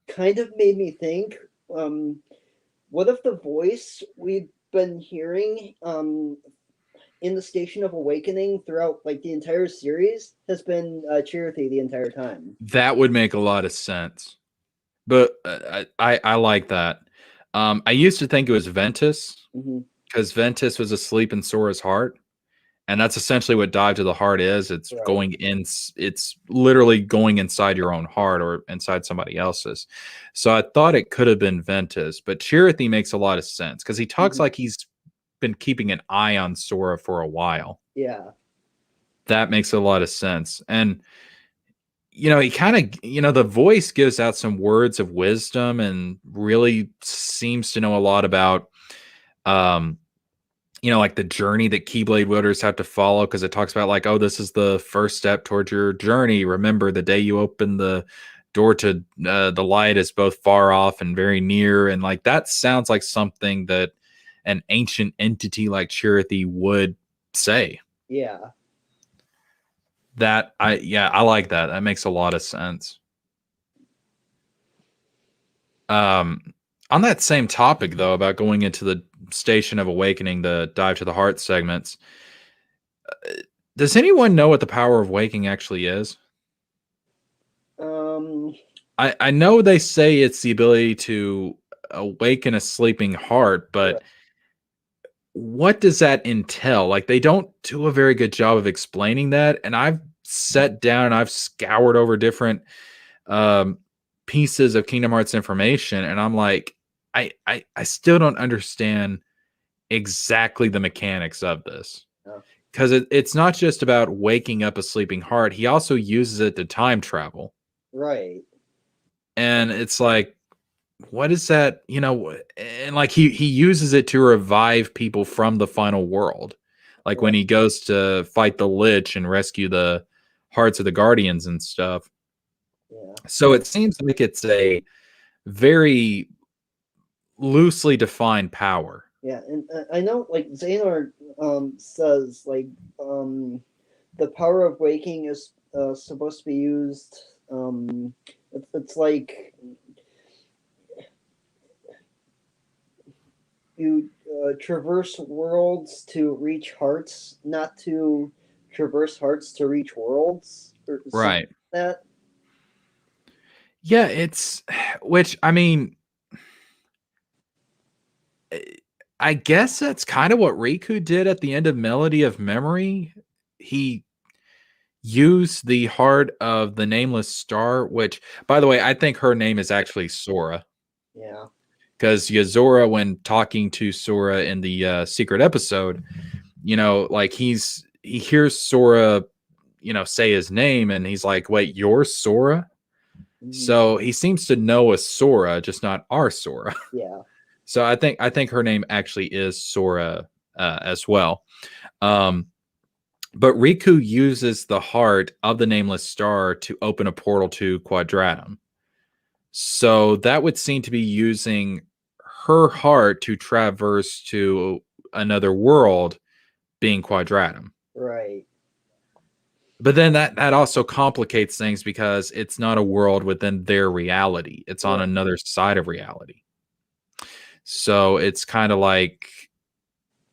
kind of made me think, what if the voice we've been hearing in the Station of Awakening throughout like the entire series has been Chirithy the entire time? That would make a lot of sense. But I like that. I used to think it was Ventus because Ventus was asleep in Sora's heart. And that's essentially what dive to the heart is. It's going in. It's literally going inside your own heart or inside somebody else's. So I thought it could have been Ventus, but Chirithy makes a lot of sense because he talks like he's been keeping an eye on Sora for a while. Yeah, that makes a lot of sense. And he kind of, the voice gives out some words of wisdom and really seems to know a lot about, like the journey that Keyblade wielders have to follow, because it talks about like, oh, this is the first step towards your journey. Remember, the day you open the door to the light is both far off and very near. And like that sounds like something that an ancient entity like Chirithy would say. Yeah. I like that. That makes a lot of sense. On that same topic, though, about going into the Station of Awakening, the dive to the heart segments, does anyone know what the power of waking actually is? I know they say it's the ability to awaken a sleeping heart, but what does that entail? Like, they don't do a very good job of explaining that, and I've sat down and I've scoured over different pieces of Kingdom Hearts information, and I'm like, I still don't understand exactly the mechanics of this, because it's not just about waking up a sleeping heart. He also uses it to time travel, right? And it's like, what is that? And like he uses it to revive people from the final world, like when he goes to fight the Lich and rescue the hearts of the Guardians and stuff. So it seems like it's a very loosely defined power. Yeah, and I know, like Xehanort says, like the power of waking is supposed to be used. It's like you traverse worlds to reach hearts, not to traverse hearts to reach worlds. Or right. Like that. Yeah, it's which I mean, I guess that's kind of what Riku did at the end of Melody of Memory. He used the heart of the Nameless Star, which, by the way, I think her name is actually Sora. Yeah. Because Yozora, when talking to Sora in the secret episode, like he hears Sora, say his name, and he's like, "Wait, you're Sora?" So he seems to know a Sora, just not our Sora. Yeah. So I think her name actually is Sora as well. But Riku uses the heart of the Nameless Star to open a portal to Quadratum. So that would seem to be using her heart to traverse to another world being Quadratum. Right. But then that also complicates things because it's not a world within their reality. It's on another side of reality. So it's kind of like,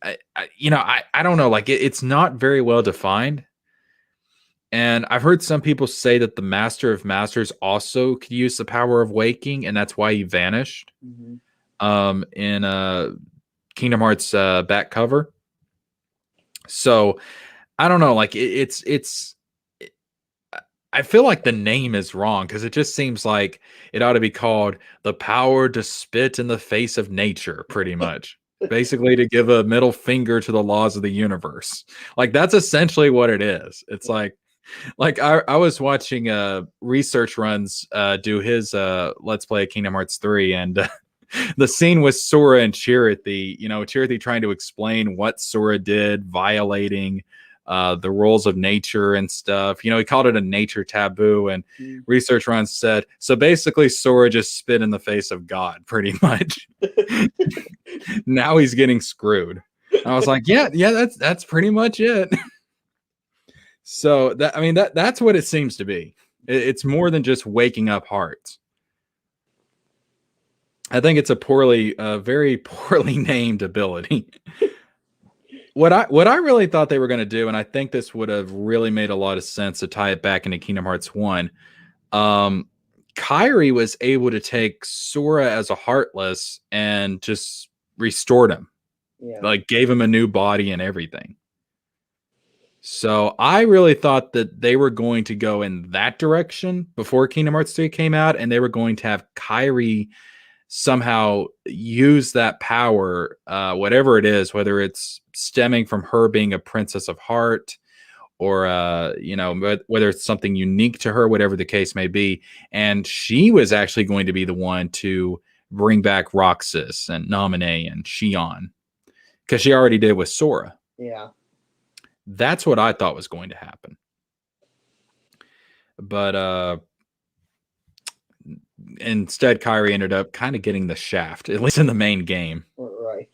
I don't know. Like it's not very well defined. And I've heard some people say that the Master of Masters also could use the power of waking, and that's why he vanished. In Kingdom Hearts back cover. So I don't know. Like I feel like the name is wrong because it just seems like it ought to be called the power to spit in the face of nature, pretty much. Basically, to give a middle finger to the laws of the universe. Like that's essentially what it is. It's like I was watching research runs do his Let's Play Kingdom Hearts 3, and the scene with Sora and Chirithy, Chirithy trying to explain what Sora did, violating the rules of nature and stuff. He called it a nature taboo, and research runs said, so basically Sora just spit in the face of God, pretty much. Now he's getting screwed. I was like, yeah, that's pretty much it. So that's what it seems to be. It's more than just waking up hearts. I think it's a very poorly named ability. What I really thought they were going to do, and I think this would have really made a lot of sense to tie it back into Kingdom Hearts 1. Kairi was able to take Sora as a Heartless and just restored him. Yeah. Like gave him a new body and everything. So I really thought that they were going to go in that direction before Kingdom Hearts 3 came out, and they were going to have Kairi somehow use that power, whatever it is, whether it's stemming from her being a Princess of Heart or, whether it's something unique to her, whatever the case may be. And she was actually going to be the one to bring back Roxas and Naminé and Xion, because she already did with Sora. Yeah. That's what I thought was going to happen. But instead, Kairi ended up kind of getting the shaft, at least in the main game. Right.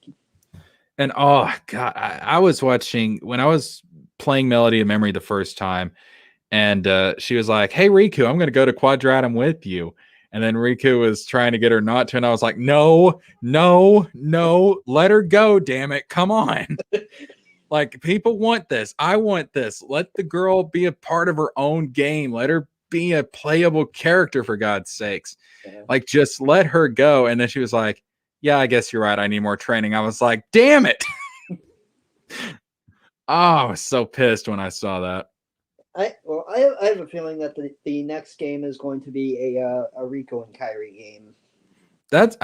And oh god, I was watching when I was playing Melody of Memory the first time, and she was like, "Hey Riku, I'm going to go to Quadratum with you." And then Riku was trying to get her not to, and I was like, "No, let her go, damn it, come on." Like, people want this. I want this. Let the girl be a part of her own game. Let her be a playable character, for God's sakes. Yeah. Like, just let her go. And then she was like, yeah, I guess you're right. I need more training. I was like, damn it. I was so pissed when I saw that. I have a feeling that the next game is going to be a Riku and Kairi game. That's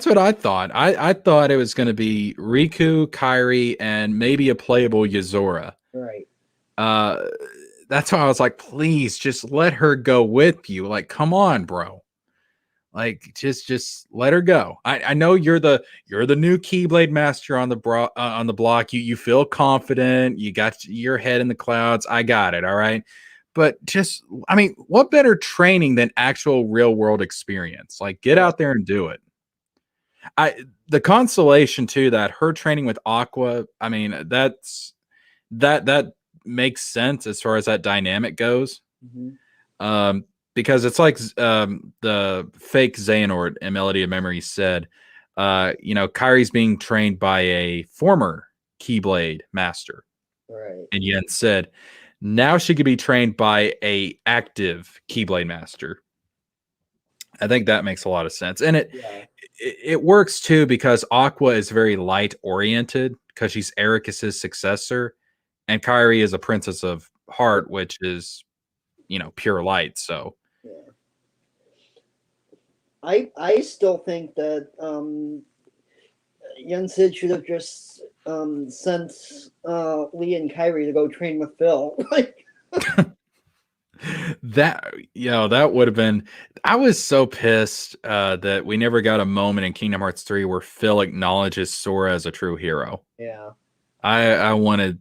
what I thought. I thought it was going to be Riku, Kairi, and maybe a playable Yozora. Right. That's why I was like, please, just let her go with you. Like, come on, bro. Like, just let her go. I know you're the new Keyblade master on the block. You feel confident. You got your head in the clouds. I got it. All right. But what better training than actual real world experience? Like, get out there and do it. The consolation too that her training with Aqua, that makes sense as far as that dynamic goes. Mm-hmm. Because it's like the fake Xehanort in Melody of Memory said, Kairi's being trained by a former Keyblade master. Right. And Yen said, now she could be trained by a active Keyblade master. I think that makes a lot of sense. And it works too, because Aqua is very light oriented because she's Ericus's successor, and Kairi is a Princess of Heart, which is, pure light. So I still think that Yen Sid should have just sent Lee and Kairi to go train with Phil. That would have been. I was so pissed that we never got a moment in Kingdom Hearts 3 where Phil acknowledges Sora as a true hero. Yeah, I wanted.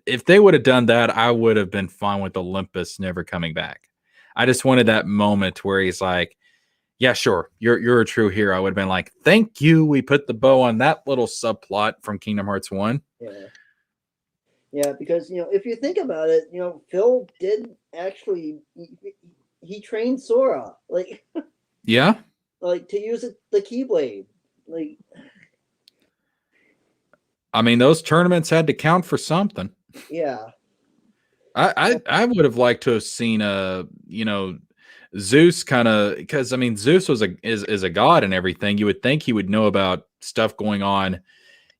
If they would have done that, I would have been fine with Olympus never coming back. I just wanted that moment where he's like, yeah, sure, you're a true hero. I would have been like, thank you. We put the bow on that little subplot from Kingdom Hearts 1. Yeah. Yeah, because if you think about it, Phil did actually he trained Sora Yeah. like to use the Keyblade. Like, I mean, those tournaments had to count for something. yeah, I would have liked to have seen Zeus kind of, because I mean Zeus was is a god and everything. You would think he would know about stuff going on,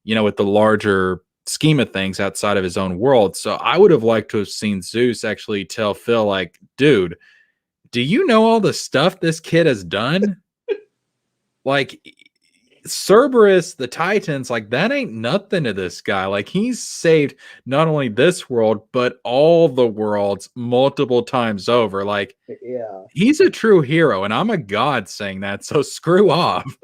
with the larger scheme of things outside of his own world. So I would have liked to have seen Zeus actually tell Phil, like, dude, do you know all the stuff this kid has done? Like, Cerberus, the Titans, like, that ain't nothing to this guy. Like, he's saved not only this world, but all the worlds multiple times over. Like, yeah. he's a true hero, and I'm a god saying that, so screw off.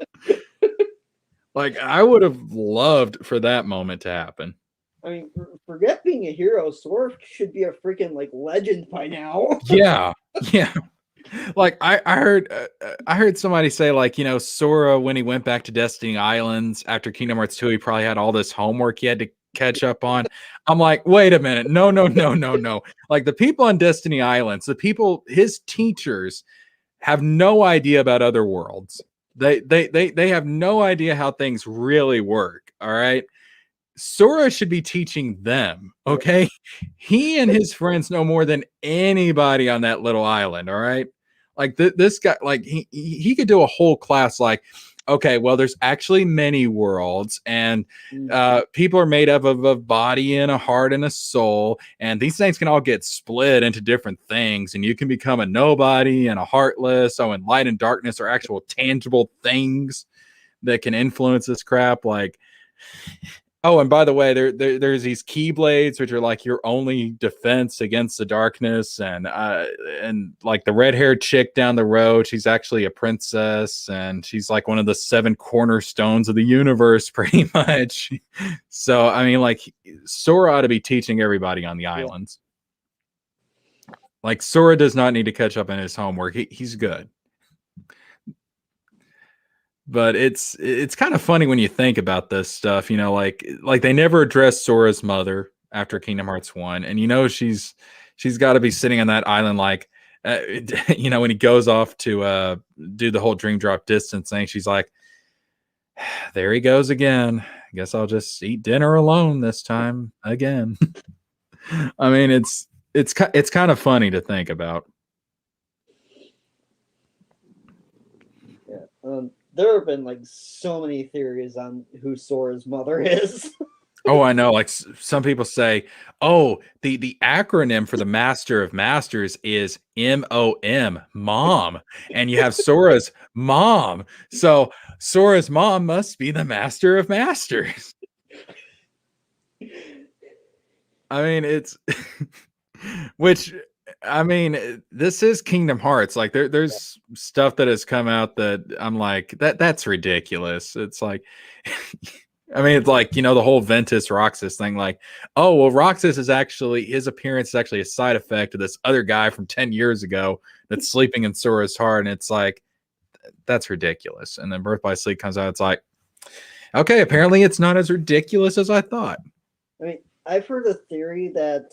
Like, I would have loved for that moment to happen. I mean, forget being a hero. Sora should be a freaking legend by now. Yeah, yeah. Like I heard somebody say, like, Sora, when he went back to Destiny Islands after Kingdom Hearts 2, he probably had all this homework he had to catch up on. I'm like, wait a minute, no, no, no, no, no. Like, the people on Destiny Islands, the people, his teachers, have no idea about other worlds. They have no idea how things really work. All right. Sora should be teaching them, okay? He and his friends know more than anybody on that little island, all right? Like, this guy, like, he could do a whole class, like, okay, well, there's actually many worlds, and people are made up of a body and a heart and a soul, and these things can all get split into different things, and you can become a nobody and a heartless. So, and light and darkness are actual tangible things that can influence this crap. Like, oh, and by the way, there's these keyblades, which are like your only defense against the darkness, and like the red haired chick down the road, she's actually a princess, and she's like one of the 7 cornerstones of the universe, pretty much. So I mean, like, Sora ought to be teaching everybody on the islands. Like, Sora does not need to catch up in his homework. He's good. But it's kind of funny when you think about this stuff, like they never addressed Sora's mother after Kingdom Hearts 1, and she's got to be sitting on that island, like, when he goes off to do the whole dream drop distance thing, she's like, there he goes again. I guess I'll just eat dinner alone this time again. I mean, it's kind of funny to think about. Yeah. There have been so many theories on who Sora's mother is. Oh, I know. Like, some people say, oh, the acronym for the Master of Masters is MOM, mom. And you have Sora's mom. So Sora's mom must be the Master of Masters. I mean, it's which, I mean, this is Kingdom Hearts. Like, there's stuff that has come out that I'm like, that's ridiculous. It's like, I mean, it's like, the whole Ventus Roxas thing. Like, oh, well, Roxas is actually, his appearance is actually a side effect of this other guy from 10 years ago that's sleeping in Sora's heart. And it's like, that's ridiculous. And then Birth by Sleep comes out. It's like, okay, apparently it's not as ridiculous as I thought. I mean, I've heard a theory that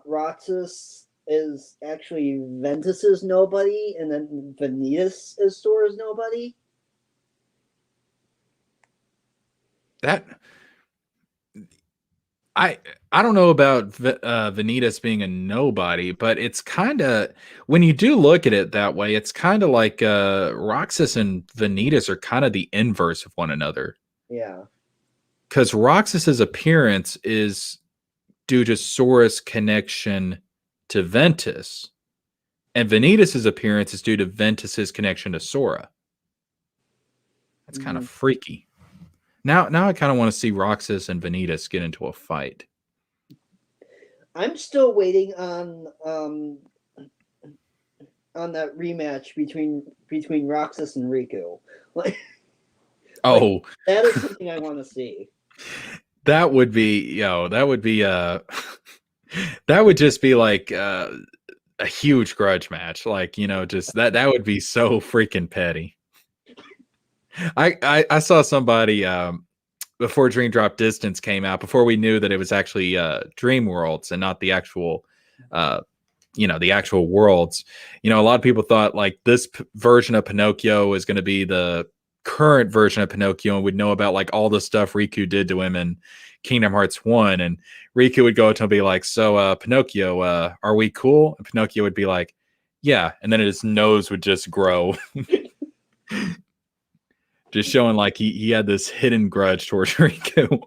Roxas is actually Ventus's nobody, and then Vanitas is Sora's nobody. That I don't know about Vanitas being a nobody, but it's kind of, when you do look at it that way, it's kind of like Roxas and Vanitas are kind of the inverse of one another. Yeah. Because Roxas's appearance is due to Sora's connection to Ventus, and Vanitas's appearance is due to Ventus's connection to Sora. That's kind of freaky. Now I kind of want to see Roxas and Vanitas get into a fight. I'm still waiting on that rematch between Roxas and Riku. Oh, that is something I want to see. That would be, that would be that would just be like a huge grudge match. Like, just that would be so freaking petty. I saw somebody before Dream Drop Distance came out, before we knew that it was actually Dream Worlds and not the actual the actual worlds. A lot of people thought like this version of Pinocchio is going to be the current version of Pinocchio and would know about like all the stuff Riku did to him in Kingdom Hearts 1. And Riku would go up to him and be like, so Pinocchio, are we cool? And Pinocchio would be like, yeah. And then his nose would just grow. Just showing like he had this hidden grudge towards Riku.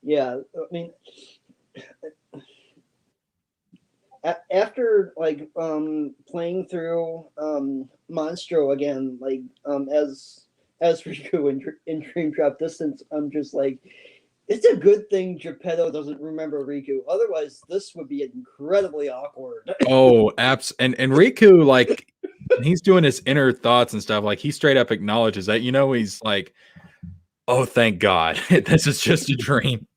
Yeah, I mean, after like playing through Monstro again, like as Riku in Dream Drop Distance, I'm just like, it's a good thing Geppetto doesn't remember Riku. Otherwise, this would be incredibly awkward. Oh, and Riku, like, he's doing his inner thoughts and stuff. Like, he straight up acknowledges that, he's like, oh, thank God. This is just a dream.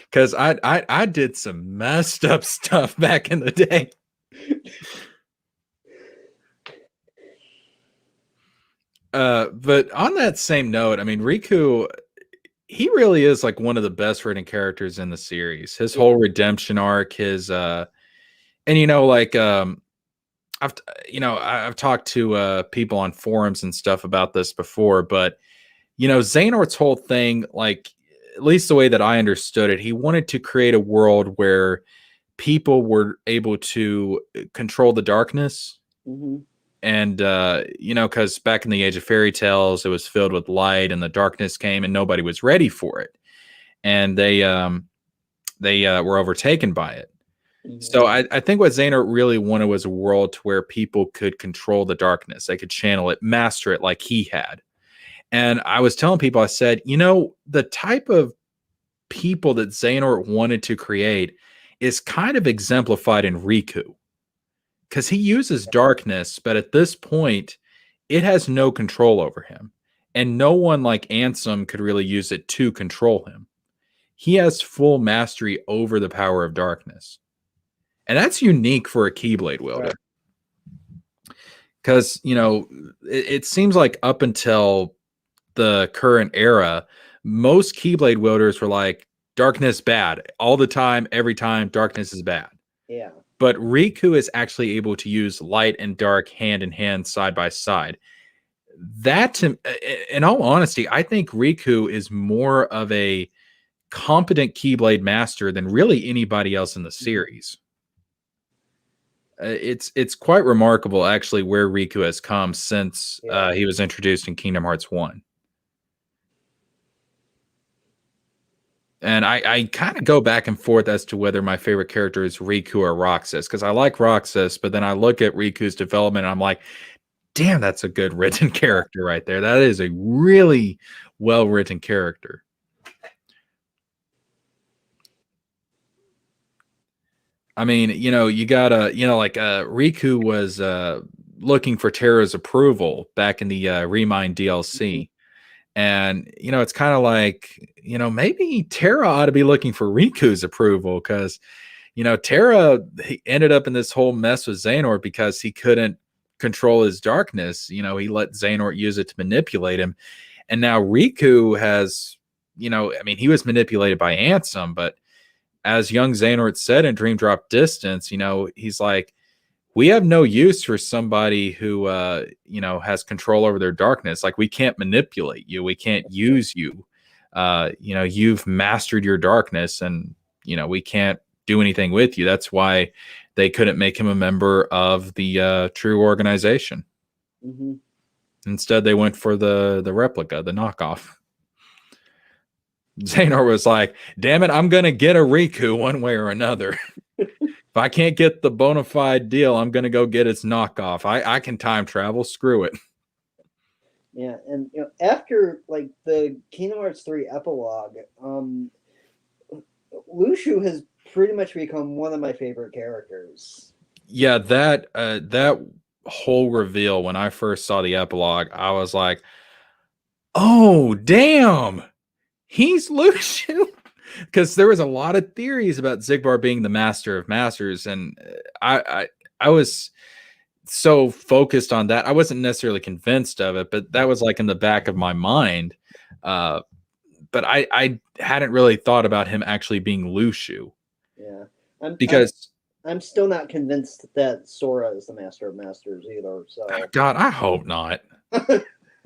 Because I did some messed up stuff back in the day. But on that same note, I mean, Riku, he really is like one of the best written characters in the series. His whole redemption arc, his I've talked to people on forums and stuff about this before, but Xehanort's whole thing, like at least the way that I understood it, he wanted to create a world where people were able to control the darkness. Mm-hmm. And because back in the age of fairy tales, it was filled with light, and the darkness came, and nobody was ready for it, and they were overtaken by it. Mm-hmm. So I think what Xehanort really wanted was a world to where people could control the darkness, they could channel it, master it, like he had. And I was telling people, I said, the type of people that Xehanort wanted to create is kind of exemplified in Riku. Because he uses darkness, but at this point, it has no control over him. And no one like Ansem could really use it to control him. He has full mastery over the power of darkness. And that's unique for a Keyblade wielder. Because, it seems like up until the current era, most Keyblade wielders were like, darkness bad. All the time, every time, darkness is bad. Yeah. But Riku is actually able to use light and dark hand in hand, side by side. That, in all honesty, I think Riku is more of a competent Keyblade master than really anybody else in the series. It's quite remarkable, actually, where Riku has come since he was introduced in Kingdom Hearts 1. And I kind of go back and forth as to whether my favorite character is Riku or Roxas, because I like Roxas, but then I look at Riku's development and I'm like, damn, that's a good written character right there. That is a really well-written character. I mean, you gotta, Riku was looking for Terra's approval back in the Remind DLC. And, it's kind of like, maybe Terra ought to be looking for Riku's approval because, Terra he ended up in this whole mess with Xehanort because he couldn't control his darkness. He let Xehanort use it to manipulate him. And now Riku has, he was manipulated by Ansem, but as young Xehanort said in Dream Drop Distance, he's like, we have no use for somebody who, has control over their darkness. Like, we can't manipulate you. We can't use you. You've mastered your darkness and, we can't do anything with you. That's why they couldn't make him a member of the true organization. Mm-hmm. Instead, they went for the replica, the knockoff. Xehanort was like, damn it, I'm going to get a Riku one way or another. If I can't get the bona fide deal, I'm going to go get its knockoff. I can time travel. Screw it. Yeah, and after like the Kingdom Hearts 3 epilogue, Lushu has pretty much become one of my favorite characters. Yeah, that whole reveal when I first saw the epilogue, I was like, oh, damn. He's Lushu. Because there was a lot of theories about Xigbar being the master of masters, and I was so focused on that. I wasn't necessarily convinced of it, but that was like in the back of my mind. But I hadn't really thought about him actually being Lushu. Yeah, I'm Because I'm still not convinced that Sora is the Master of Masters either. So God, I hope not.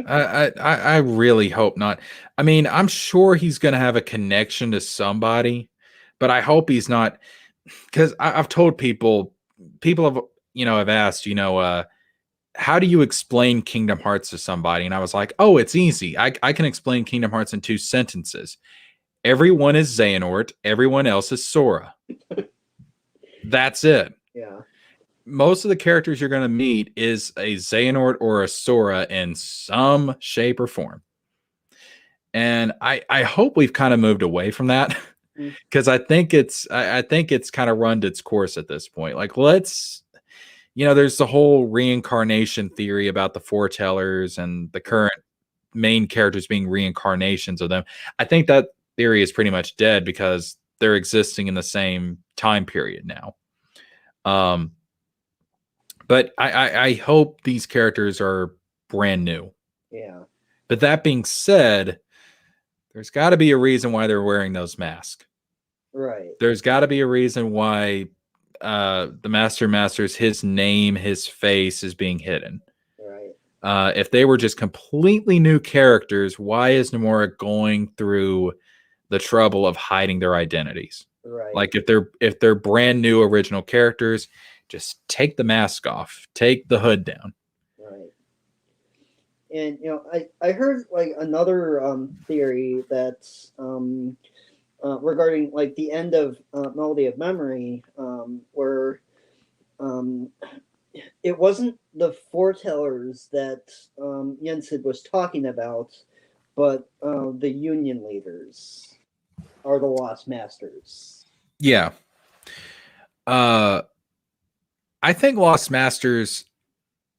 I really hope not. I mean, I'm sure he's going to have a connection to somebody, but I hope he's not, because I've told people have have asked, how do you explain Kingdom Hearts to somebody? And I was like, oh, it's easy. I can explain Kingdom Hearts in 2 sentences. Everyone is Xehanort. Everyone else is Sora. That's it. yeah, Most of the characters you're going to meet is a Xehanort or a Sora in some shape or form. And I hope we've kind of moved away from that, because I think it's kind of run its course at this point. Like, let's, there's the whole reincarnation theory about the foretellers and the current main characters being reincarnations of them. I think that theory is pretty much dead because they're existing in the same time period now. But I hope these characters are brand new. yeah. But that being said, there's got to be a reason why they're wearing those masks. Right. There's got to be a reason why the Masters, his name, his face is being hidden. Right. If they were just completely new characters, why is Nomura going through the trouble of hiding their identities? Right. Like, if they're brand new original characters, just take the mask off, take the hood down. Right. And I heard like another theory that's regarding like the end of Melody of Memory, where it wasn't the foretellers that Yensid was talking about, but the Union leaders are the Lost Masters. Yeah. I think Lost Masters,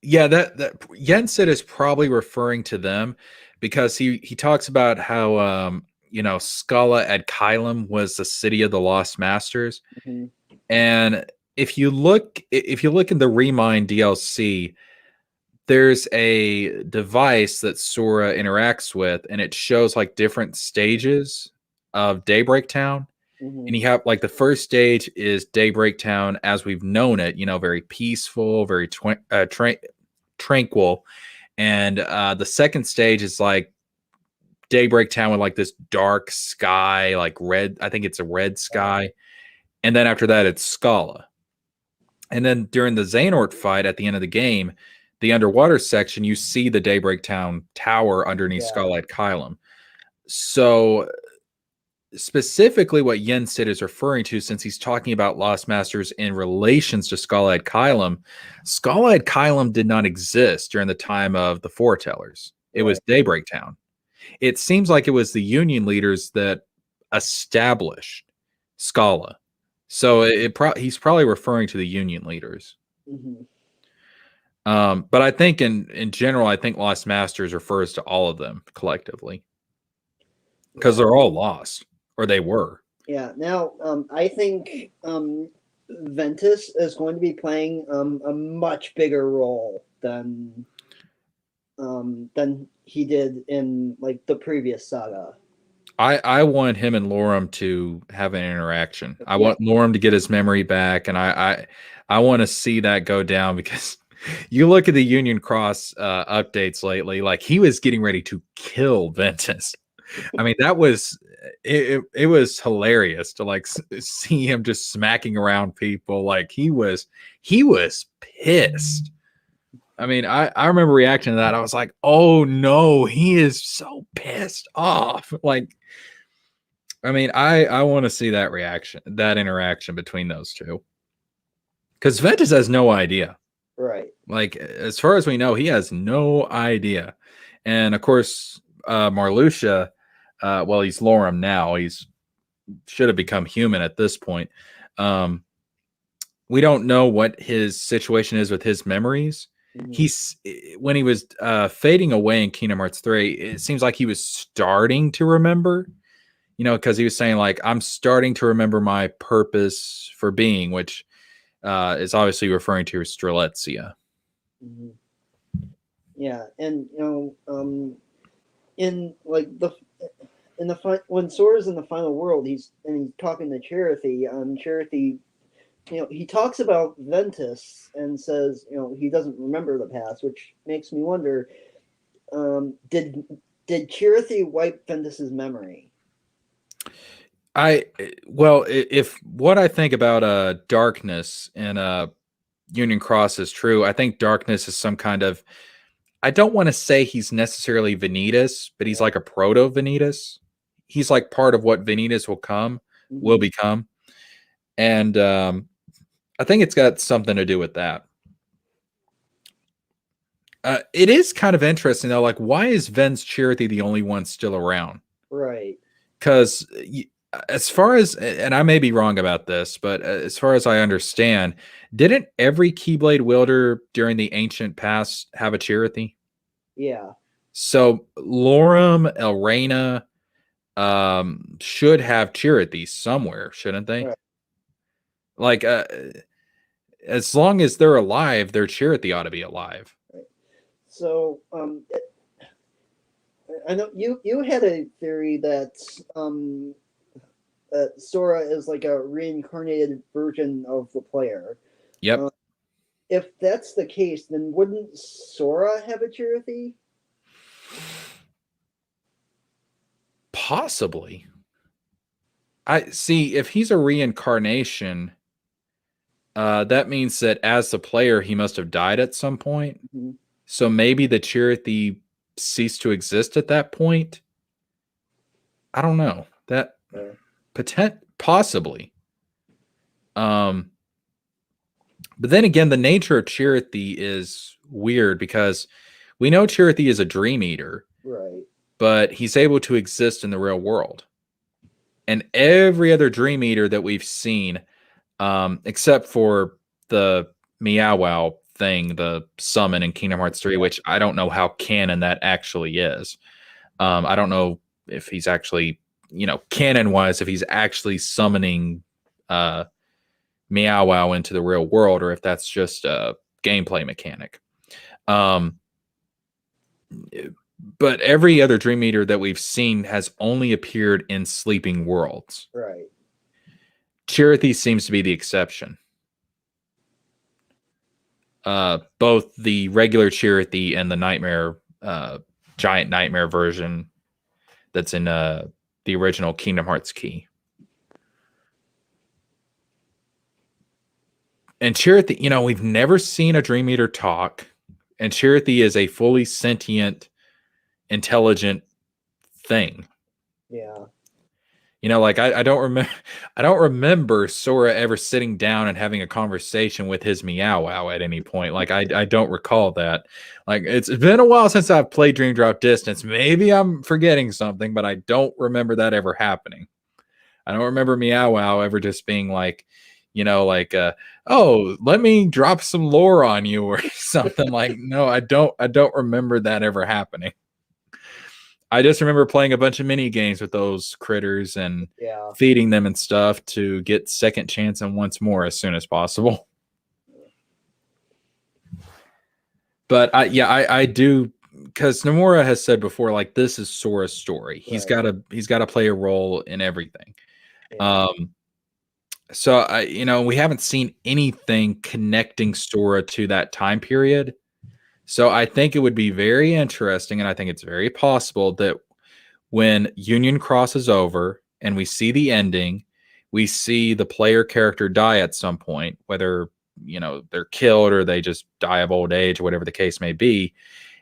yeah, that Yensid is probably referring to them, because he talks about how Scala ad Kylum was the city of the Lost Masters. Mm-hmm. And if you look in the Remind DLC, there's a device that Sora interacts with, and it shows like different stages of Daybreak Town. Mm-hmm. And you have like the first stage is Daybreak Town as we've known it, very peaceful, very tranquil. And the second stage is like Daybreak Town with like this dark sky, like red. I think it's a red sky. And then after that, it's Scala. And then during the Xehanort fight at the end of the game, the underwater section, you see the Daybreak Town tower underneath Scala ad Kylum. So specifically what Yensid is referring to, since he's talking about Lost Masters in relations to Scala ad Kylum did not exist during the time of the Foretellers. It was Daybreak Town. It seems like it was the Union leaders that established Scala. So he's probably referring to the Union leaders. Mm-hmm. But I think in general, I think Lost Masters refers to all of them collectively, because they're all lost, or they were. Yeah. Now, I think Ventus is going to be playing a much bigger role than he did in like the previous saga. I want him and Lorum to have an interaction. I want Lorum to get his memory back, and I want to see that go down, because you look at the Union Cross updates lately, like he was getting ready to kill Ventus. I mean, that was it was hilarious to like see him just smacking around people. Like he was pissed. I mean, I remember reacting to that. I was like, oh no, he is so pissed off. Like, I mean, I want to see that interaction between those two. Because Ventus has no idea. Right. Like, as far as we know, he has no idea. And of course, Marluxia, well, he's Lorum now. He's should have become human at this point. We don't know what his situation is with his memories. Mm-hmm. When he was fading away in Kingdom Hearts 3, it seems like he was starting to remember, because he was saying like, I'm starting to remember my purpose for being, which is obviously referring to Strelitzia. Mhm. Yeah, and in like the when Sora's in the final world, he's talking to Chirithy. Chirithy, he talks about Ventus and says, he doesn't remember the past, which makes me wonder, did Chirithy wipe Ventus's memory? If what I think about darkness and Union Cross is true, I think darkness is some kind of, I don't want to say he's necessarily Vanitas, but he's like a proto Vanitas. He's like part of what Vanitas will become. And I think it's got something to do with that. It is kind of interesting though. Like, why is Ven's Charity the only one still around? Right. Because as far as, and I may be wrong about this, but as far as I understand, didn't every Keyblade wielder during the ancient past have a Charity? Yeah. So Lorem, Elrena, should have Charity somewhere, shouldn't they? Right. Like, as long as they're alive, their Charity ought to be alive. Right. So, I know you had a theory that Sora is like a reincarnated version of the player. Yep. If that's the case, then wouldn't Sora have a Chirithy? Possibly. I see if he's a reincarnation, that means that as the player, he must have died at some point. Mm-hmm. So maybe the Chirithy ceased to exist at that point. I don't know. That possibly. But then again, the nature of Chirithy is weird because we know Chirithy is a dream eater. Right. But he's able to exist in the real world. And every other dream eater that we've seen, except for the Meow Wow thing, the summon in Kingdom Hearts 3, which I don't know how canon that actually is. I don't know if he's actually, canon wise, if he's actually summoning Meow Wow into the real world, or if that's just a gameplay mechanic. But every other Dream Eater that we've seen has only appeared in sleeping worlds. Right. Chirithy seems to be the exception. Both the regular Chirithy and the Nightmare, Giant Nightmare version that's in the original Kingdom Hearts key. And Chirithy, we've never seen a Dream Eater talk. And Chirithy is a fully sentient, intelligent thing. Yeah. Like I don't remember Sora ever sitting down and having a conversation with his Meow Wow at any point. Like I don't recall that. Like it's been a while since I've played Dream Drop Distance. Maybe I'm forgetting something, but I don't remember that ever happening. I don't remember Meow Wow ever just being like, oh, let me drop some lore on you or something. Like, no, I don't remember that ever happening. I just remember playing a bunch of mini games with those critters and feeding them and stuff to get second chance and once more as soon as possible. But I do, because Nomura has said before, like, this is Sora's story. He's got to play a role in everything. Yeah. So we haven't seen anything connecting Sora to that time period. So I think it would be very interesting, and I think it's very possible that when Union crosses over and we see the ending, we see the player character die at some point, whether they're killed or they just die of old age or whatever the case may be.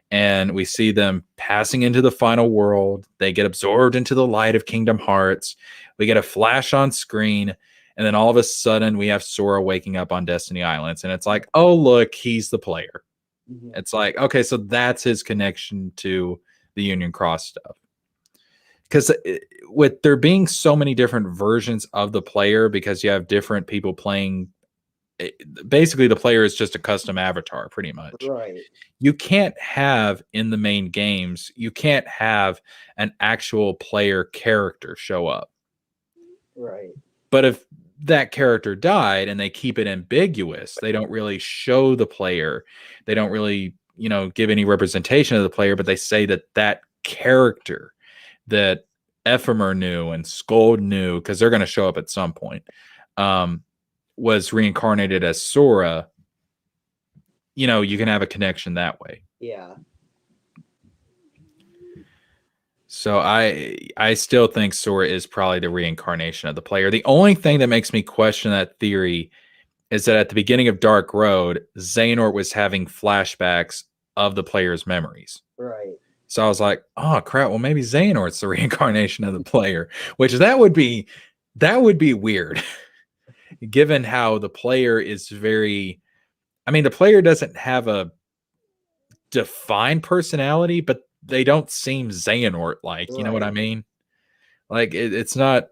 And we see them passing into the final world. They get absorbed into the light of Kingdom Hearts. We get a flash on screen. And then all of a sudden we have Sora waking up on Destiny Islands. And it's like, oh, look, he's the player. Mm-hmm. It's like, okay, so that's his connection to the Union Cross stuff. Because with there being so many different versions of the player, because you have different people playing, basically the player is just a custom avatar pretty much. Right. You can't have in the main games, you can't have an actual player character show up. Right. But if that character died, and they keep it ambiguous. They don't really show the player. They don't really, give any representation of the player, but they say that character that Ephemer knew and Skuld knew, because they're going to show up at some point, was reincarnated as Sora. You can have a connection that way. Yeah. So I still think Sora is probably the reincarnation of the player. The only thing that makes me question that theory is that at the beginning of Dark Road, Xehanort was having flashbacks of the player's memories. Right. So I was like, oh crap, well maybe Xehanort's the reincarnation of the player, which that would be weird. Given how the player is the player doesn't have a defined personality, but they don't seem Xehanort like, you know what I mean? Like it's not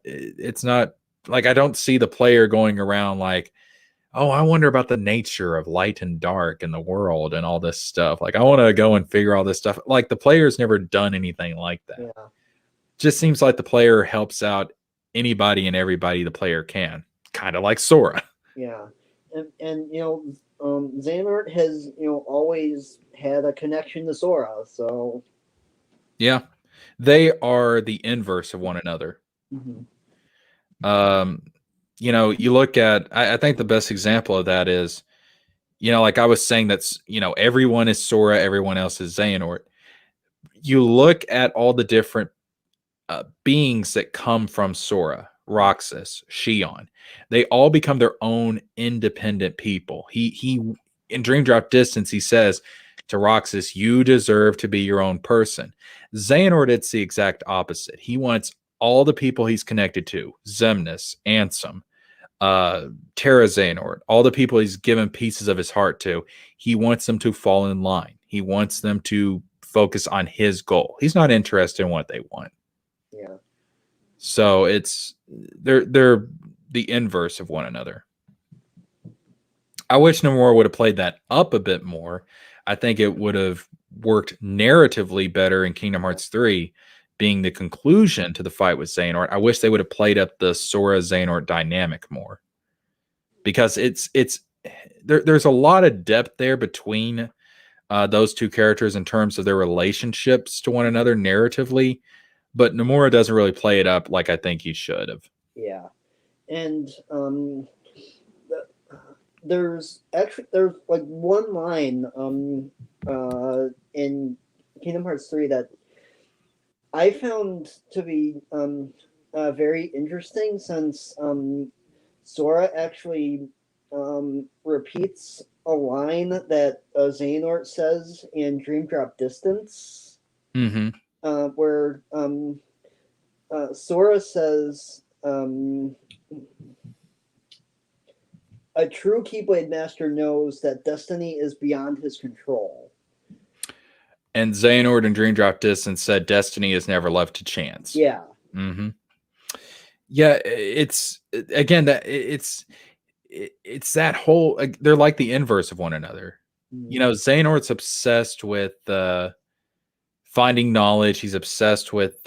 like I don't see the player going around like, oh, I wonder about the nature of light and dark in the world and all this stuff. Like I want to go and figure all this stuff. Like the player's never done anything like that. Yeah. Just seems like the player helps out anybody and everybody the player can, kind of like Sora. Yeah, and Xehanort has always had a connection to Sora, so yeah, they are the inverse of one another. You look at, I think the best example of that is, like I was saying, that's, everyone is Sora, everyone else is Xehanort. You look at all the different beings that come from Sora, Roxas, Xion. They all become their own independent people. He in Dream Drop Distance, he says to Roxas, you deserve to be your own person. Xehanort, it's the exact opposite. He wants all the people he's connected to, Xemnas, Ansem, Terra Xehanort, all the people he's given pieces of his heart to, he wants them to fall in line. He wants them to focus on his goal. He's not interested in what they want. Yeah. So they're the inverse of one another. I wish Nomura would have played that up a bit more. I think it would have worked narratively better in Kingdom Hearts 3, being the conclusion to the fight with Xehanort. I wish they would have played up the Sora Xehanort dynamic more, because there's a lot of depth there between those two characters in terms of their relationships to one another narratively, but Nomura doesn't really play it up like I think he should have. Yeah, and there's like one line in Kingdom Hearts 3 that I found to be very interesting, since Sora actually repeats a line that Xehanort says in Dream Drop Distance, where Sora says, a true Keyblade Master knows that destiny is beyond his control. And Xehanort in Dream Drop Distance said destiny is never left to chance. Yeah. Yeah, it's that whole, they're like the inverse of one another. Xehanort's obsessed with finding knowledge. He's obsessed with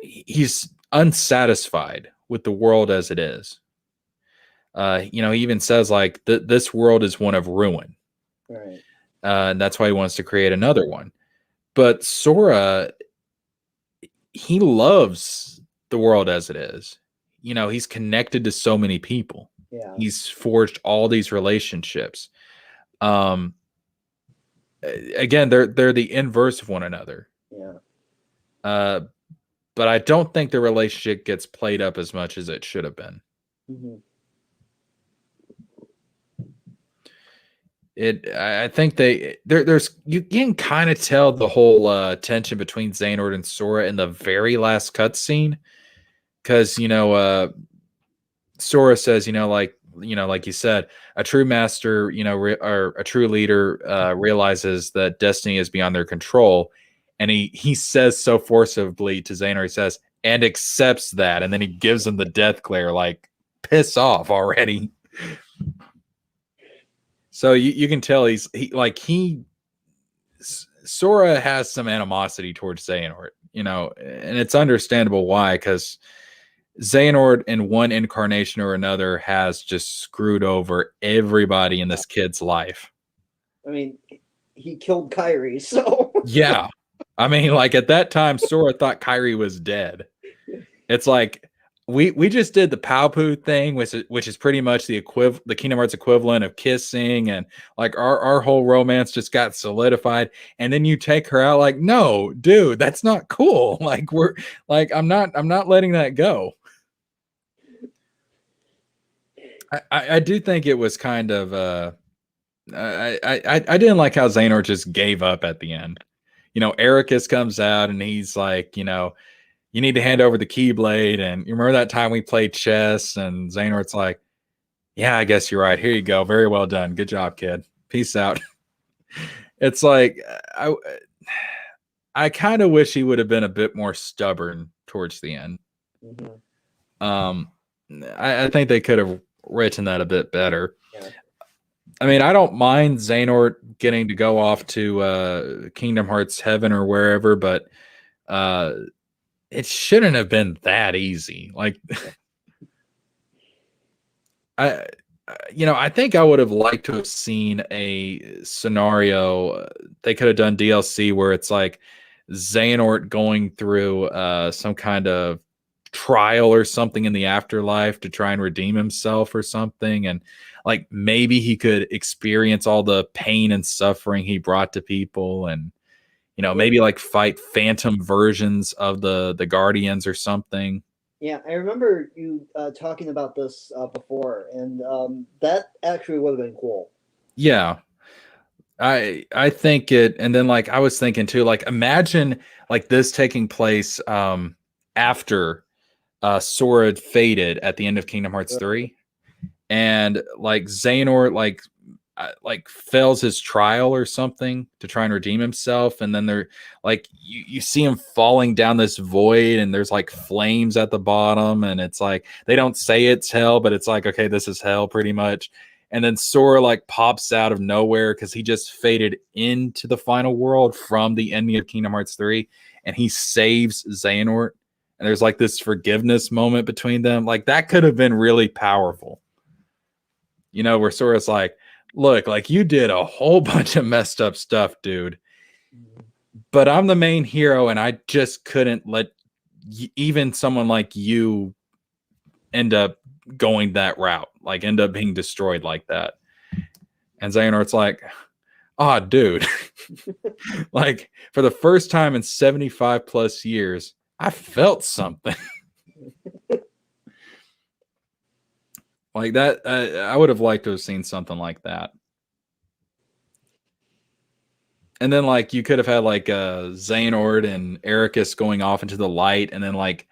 he's unsatisfied with the world as it is. He even says like this world is one of ruin. Right. And that's why he wants to create another one. But Sora, he loves the world as it is. He's connected to so many people. Yeah. He's forged all these relationships. Again, they're the inverse of one another. Yeah. But I don't think the relationship gets played up as much as it should have been. I think there's you can kind of tell the whole tension between Xehanort and Sora in the very last cutscene, because Sora says, like you said, a true master, or a true leader realizes that destiny is beyond their control, and he says so forcibly to Xehanort, he says, and accepts that, and then he gives him the death glare, like, piss off already. So you can tell Sora has some animosity towards Xehanort, and it's understandable why, because Xehanort in one incarnation or another has just screwed over everybody in this kid's life. I mean, he killed Kyrie, so Yeah. I mean, like at that time, Sora thought Kyrie was dead. It's like we just did the Palpu thing, which is pretty much the Kingdom Hearts equivalent of kissing, and like our whole romance just got solidified. And then you take her out, like, no, dude, that's not cool. Like I'm not letting that go. I do think it was kind of I didn't like how Xehanort just gave up at the end. You know, Ericus comes out and he's like, you know, you need to hand over the Keyblade. And you remember that time we played chess and Xehanort's like, yeah, I guess you're right. Here you go. Very well done. Good job, kid. Peace out. It's like, I kind of wish he would have been a bit more stubborn towards the end. Mm-hmm. I think they could have written that a bit better. Yeah. I mean, I don't mind Xehanort getting to go off to Kingdom Hearts Heaven or wherever, but it shouldn't have been that easy. Like, I think I would have liked to have seen a scenario. They could have done DLC where it's like Xehanort going through some kind of trial or something in the afterlife to try and redeem himself or something, and like maybe he could experience all the pain and suffering he brought to people, and maybe like fight phantom versions of the Guardians or something. Yeah, I remember you talking about this before, and that actually would have been cool. Yeah, I think it. And then like I was thinking too, like imagine like this taking place after Sora faded at the end of Kingdom Hearts 3, and like Xehanort like fails his trial or something to try and redeem himself, and then they're like you see him falling down this void, and there's like flames at the bottom, and it's like they don't say it's hell, but it's like, okay, this is hell pretty much. And then Sora like pops out of nowhere because he just faded into the final world from the ending of Kingdom Hearts 3, and he saves Xehanort, and there's like this forgiveness moment between them. Like that could have been really powerful, where Sora's like, look, like you did a whole bunch of messed up stuff, dude, but I'm the main hero, and I just couldn't let even someone like you end up going that route, like end up being destroyed like that. And Xehanort's like, oh, dude, like for the first time in 75 plus years, I felt something. Like that, I would have liked to have seen something like that. And then like you could have had like Xehanort and Ericus going off into the light, and then like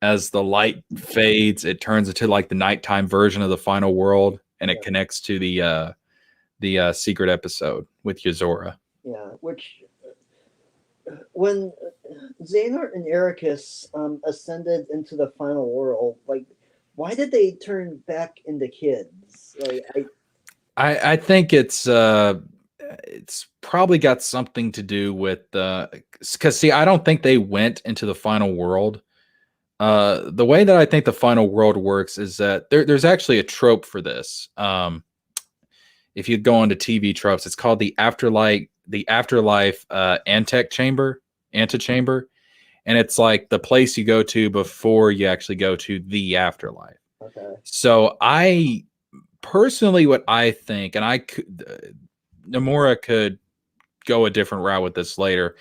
as the light fades, it turns into like the nighttime version of the final world, and it connects to the secret episode with Yozora. Yeah, which when Xehanort and Ericus ascended into the final world, like why did they turn back into kids? Like I think it's probably got something to do with because see, I don't think they went into the final world. The way that I think the final world works is that there's actually a trope for this. If you go into TV tropes, it's called the afterlife antechamber, and it's like the place you go to before you actually go to the afterlife. Okay. So I personally, what I think, and I could, Nomura could go a different route with this later,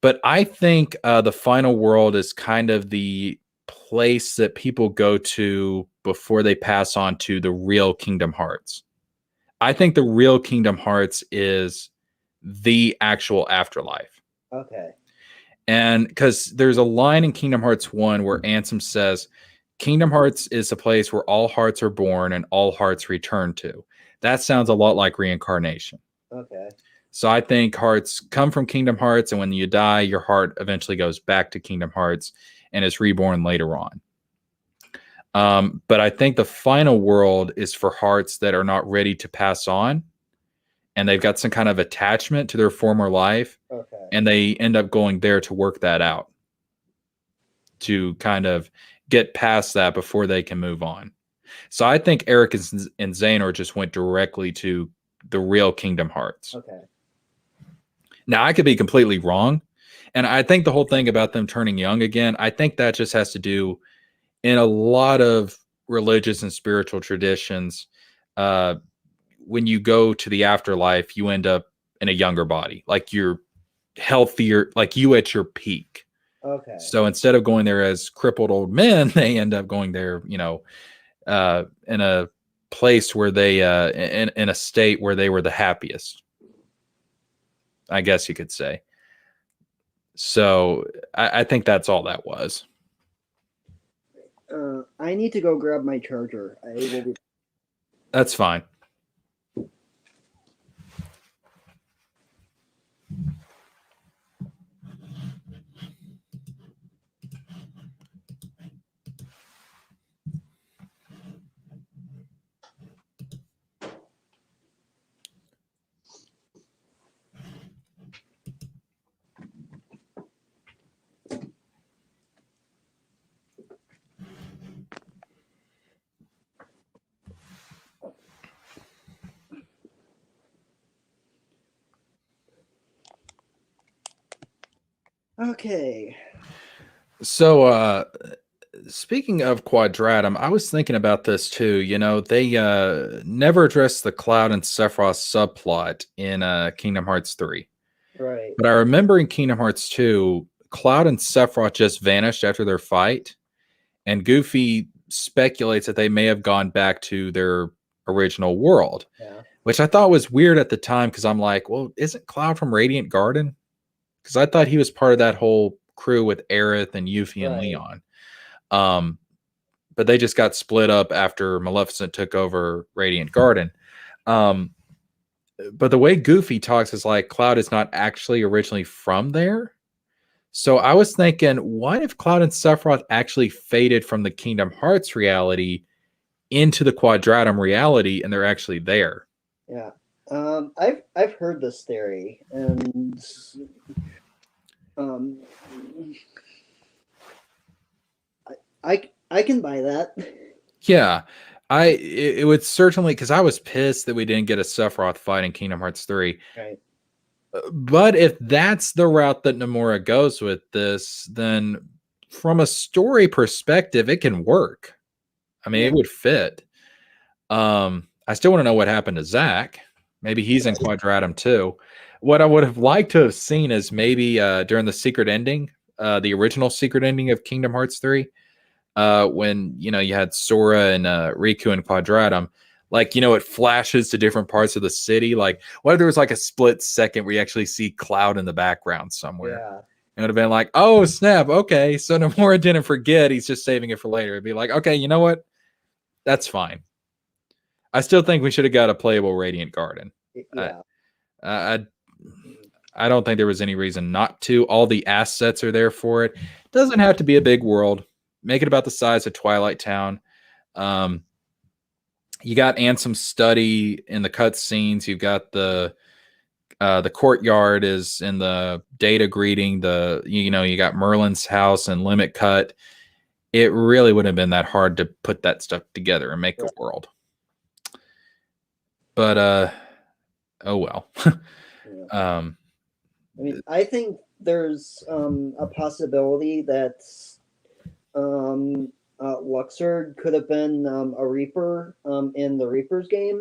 but I think the final world is kind of the place that people go to before they pass on to the real Kingdom Hearts. I think the real Kingdom Hearts is the actual afterlife. Okay. And because there's a line in Kingdom Hearts 1 where Ansem says, Kingdom Hearts is a place where all hearts are born and all hearts return to. That sounds a lot like reincarnation. Okay. So I think hearts come from Kingdom Hearts, and when you die, your heart eventually goes back to Kingdom Hearts and is reborn later on. But I think the final world is for hearts that are not ready to pass on, and they've got some kind of attachment to their former life, and they end up going there to work that out, to kind of get past that before they can move on. So I think Eric and Xehanort just went directly to the real Kingdom Hearts. Okay. Now, I could be completely wrong. And I think the whole thing about them turning young again, I think that just has to do in a lot of religious and spiritual traditions. When you go to the afterlife, you end up in a younger body, like you're healthier, like you at your peak. Okay. So instead of going there as crippled old men, they end up going there, in a place where they, in a state where they were the happiest, I guess you could say. So I think that's all that was. I need to go grab my charger. I will be. That's fine. Okay. So speaking of Quadratum, I was thinking about this too. They never addressed the Cloud and Sephiroth subplot in Kingdom Hearts 3. Right. But I remember in Kingdom Hearts 2, Cloud and Sephiroth just vanished after their fight, and Goofy speculates that they may have gone back to their original world, which I thought was weird at the time because I'm like, well, isn't Cloud from Radiant Garden? Because I thought he was part of that whole crew with Aerith and Yuffie and Leon. But they just got split up after Maleficent took over Radiant Garden. But the way Goofy talks is like Cloud is not actually originally from there. So I was thinking, what if Cloud and Sephiroth actually faded from the Kingdom Hearts reality into the Quadratum reality, and they're actually there? Yeah. I've heard this theory, and I can buy that. Yeah. It would certainly, because I was pissed that we didn't get a Sephiroth fight in Kingdom Hearts 3. Right. But if that's the route that Nomura goes with this, then from a story perspective, it can work. I mean, it would fit. I still want to know what happened to Zack. Maybe he's in Quadratum too. What I would have liked to have seen is maybe during the secret ending, the original secret ending of Kingdom Hearts 3, when you had Sora and Riku and Quadratum, like it flashes to different parts of the city. Like, what if there was like a split second where you actually see Cloud in the background somewhere? Yeah. It would have been like, oh snap, okay, so Nomura didn't forget, he's just saving it for later. It'd be like, okay, you know what? That's fine. I still think we should have got a playable Radiant Garden. Yeah. I don't think there was any reason not to. All the assets are there for it. Doesn't have to be a big world. Make it about the size of Twilight Town. You got Ansem study in the cutscenes. You've got the courtyard is in the data greeting. You got Merlin's house and Limit Cut. It really wouldn't have been that hard to put that stuff together and make a world. But oh well. I mean, I think there's a possibility that Luxord could have been a Reaper in the Reaper's game.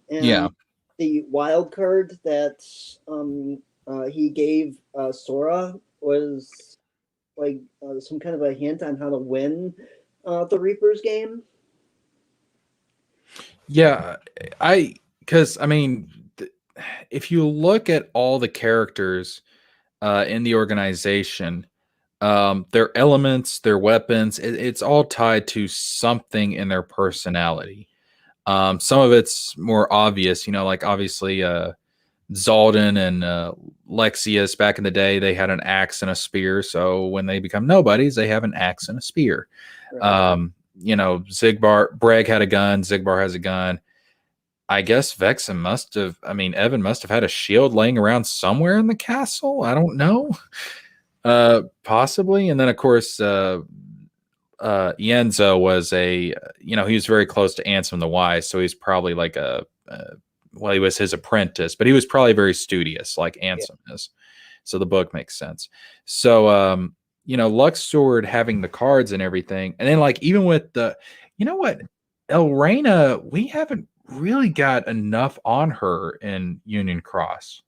And the wild card that he gave Sora was like some kind of a hint on how to win the Reaper's game. Yeah, because I mean, if you look at all the characters in the organization, their elements, their weapons, it's all tied to something in their personality. Some of it's more obvious, like obviously Zaldin and Lexius back in the day, they had an axe and a spear. So when they become nobodies, they have an axe and a spear. Right. Zigbar, Bragg had a gun, Zigbar has a gun. I guess Vexen Evan must have had a shield laying around somewhere in the castle. I don't know. Possibly. And then, of course, Ienzo was he was very close to Ansem the Wise, so he's probably like well, he was his apprentice, but he was probably very studious, like Ansem is. So the book makes sense. So, Luxord having the cards and everything, and then like even with what, Elrena, we haven't really got enough on her in Union Cross.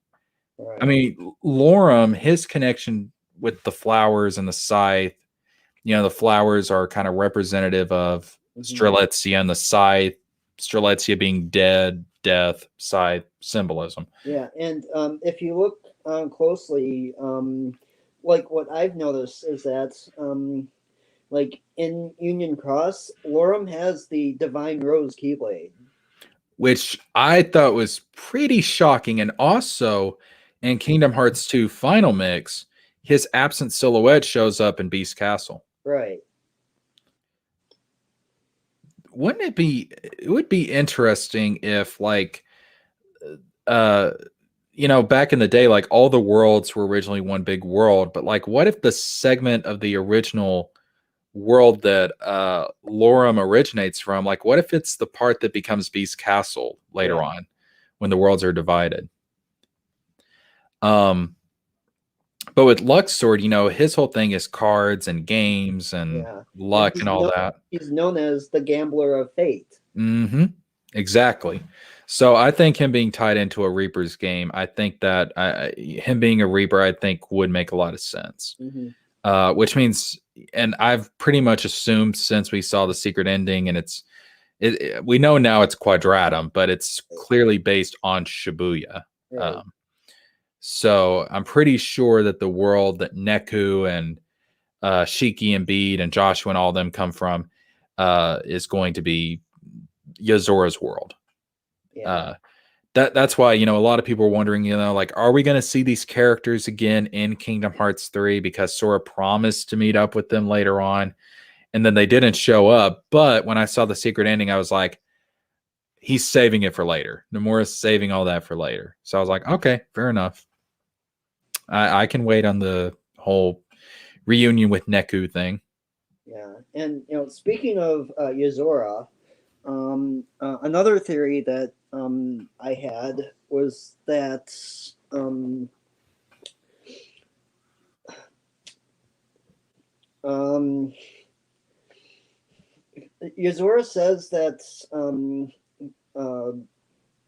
Right. I mean, Lorem, his connection with the flowers and the scythe, the flowers are kind of representative of Strelitzia, and the scythe, Strelitzia being dead, death, scythe symbolism. Yeah, and if you look closely, like what I've noticed is that, like in Union Cross, Lorem has the Divine Rose Keyblade, which I thought was pretty shocking. And also in Kingdom Hearts 2 Final Mix, his absent silhouette shows up in Beast Castle. Right. It would be interesting if like, back in the day, like all the worlds were originally one big world, but like, what if the segment of the original world that Lorem originates from, like, what if it's the part that becomes Beast Castle later on when the worlds are divided? But with Luxord, his whole thing is cards and games and luck and all that. He's known as the Gambler of Fate. Mm-hmm. Exactly. So I think him being tied into a Reaper's game, I think that him being a Reaper, I think would make a lot of sense. Which means, and I've pretty much assumed since we saw the secret ending, and we know now it's Quadratum, but it's clearly based on Shibuya. Right. So I'm pretty sure that the world that Neku and Shiki and Bede and Joshua and all of them come from is going to be Yazora's world. That's why, a lot of people are wondering, like, are we going to see these characters again in Kingdom Hearts 3? Because Sora promised to meet up with them later on, and then they didn't show up. But when I saw the secret ending, I was like, he's saving it for later. Nomura's saving all that for later. So I was like, okay, fair enough. I can wait on the whole reunion with Neku thing. Yeah, and speaking of Yozora, another theory that I had was that Yozora says that